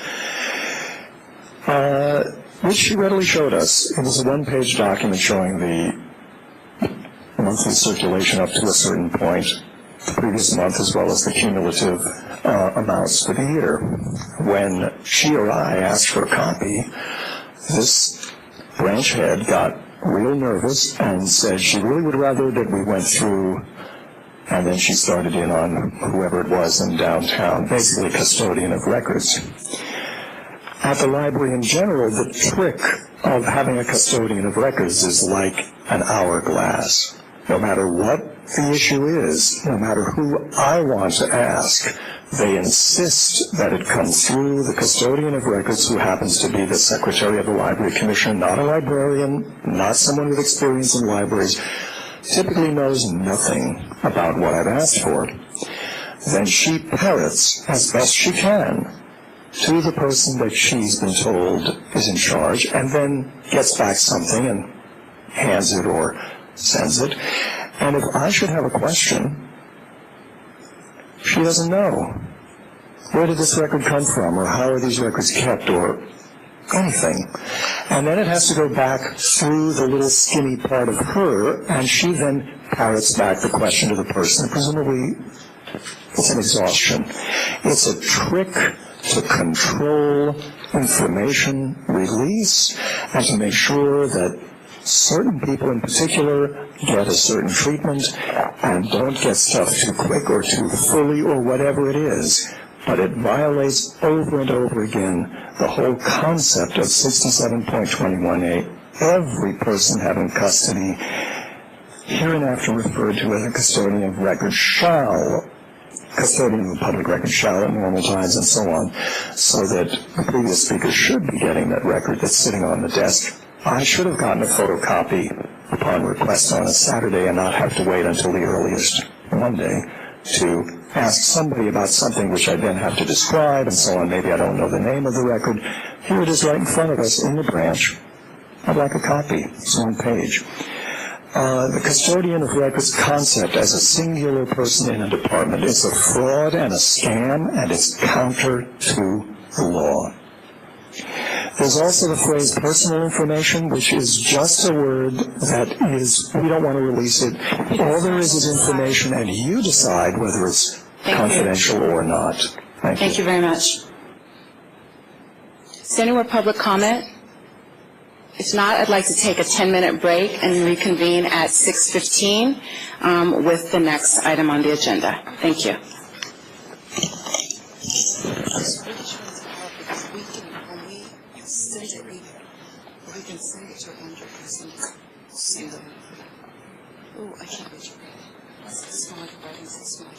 Which she readily showed us. It was a one-page document showing the monthly circulation up to a certain point, the previous month, as well as the cumulative amounts for the year. When she or I asked for a copy, this branch head got real nervous and said she really would rather that we went through, and then she started in on whoever it was in downtown, basically a custodian of records. At the library in general, the trick of having a custodian of records is like an hourglass. No matter what the issue is, no matter who I want to ask, they insist that it comes through the custodian of records, who happens to be the secretary of the Library Commission, not a librarian, not someone with experience in libraries, typically knows nothing about what I've asked for. Then she parrots as best she can to the person that she's been told is in charge, and then gets back something and hands it or sends it. And if I should have a question, she doesn't know. Where did this record come from, or how are these records kept, or anything. And then it has to go back through the little skinny part of her, and she then parrots back the question to the person. Presumably, it's an exhaustion. It's a trick to control information release and to make sure that certain people in particular get a certain treatment and don't get stuff too quick or too fully or whatever it is. But it violates over and over again the whole concept of 67.21a. Every person having custody, hereinafter referred to as a custodian of record, custodian of the public record shall at normal times and so on, so that the previous speaker should be getting that record that's sitting on the desk. I should have gotten a photocopy upon request on a Saturday and not have to wait until the earliest Monday to ask somebody about something which I then have to describe and so on. Maybe I don't know the name of the record. Here it is right in front of us in the branch. I'd like a copy. It's one page. The custodian of records concept as a singular person in a department is a fraud and a scam, and it's counter to the law. There's also the phrase personal information, which is just a word that is, we don't want to release it. All there is information, and you decide whether it's confidential or not. Thank you very much. Is there any more public comment? If not, I'd like to take a 10-minute break and reconvene at 6:15 with the next item on the agenda. Thank you. We can send it to 100%. Oh, I can't reach it. That's small writing, so small.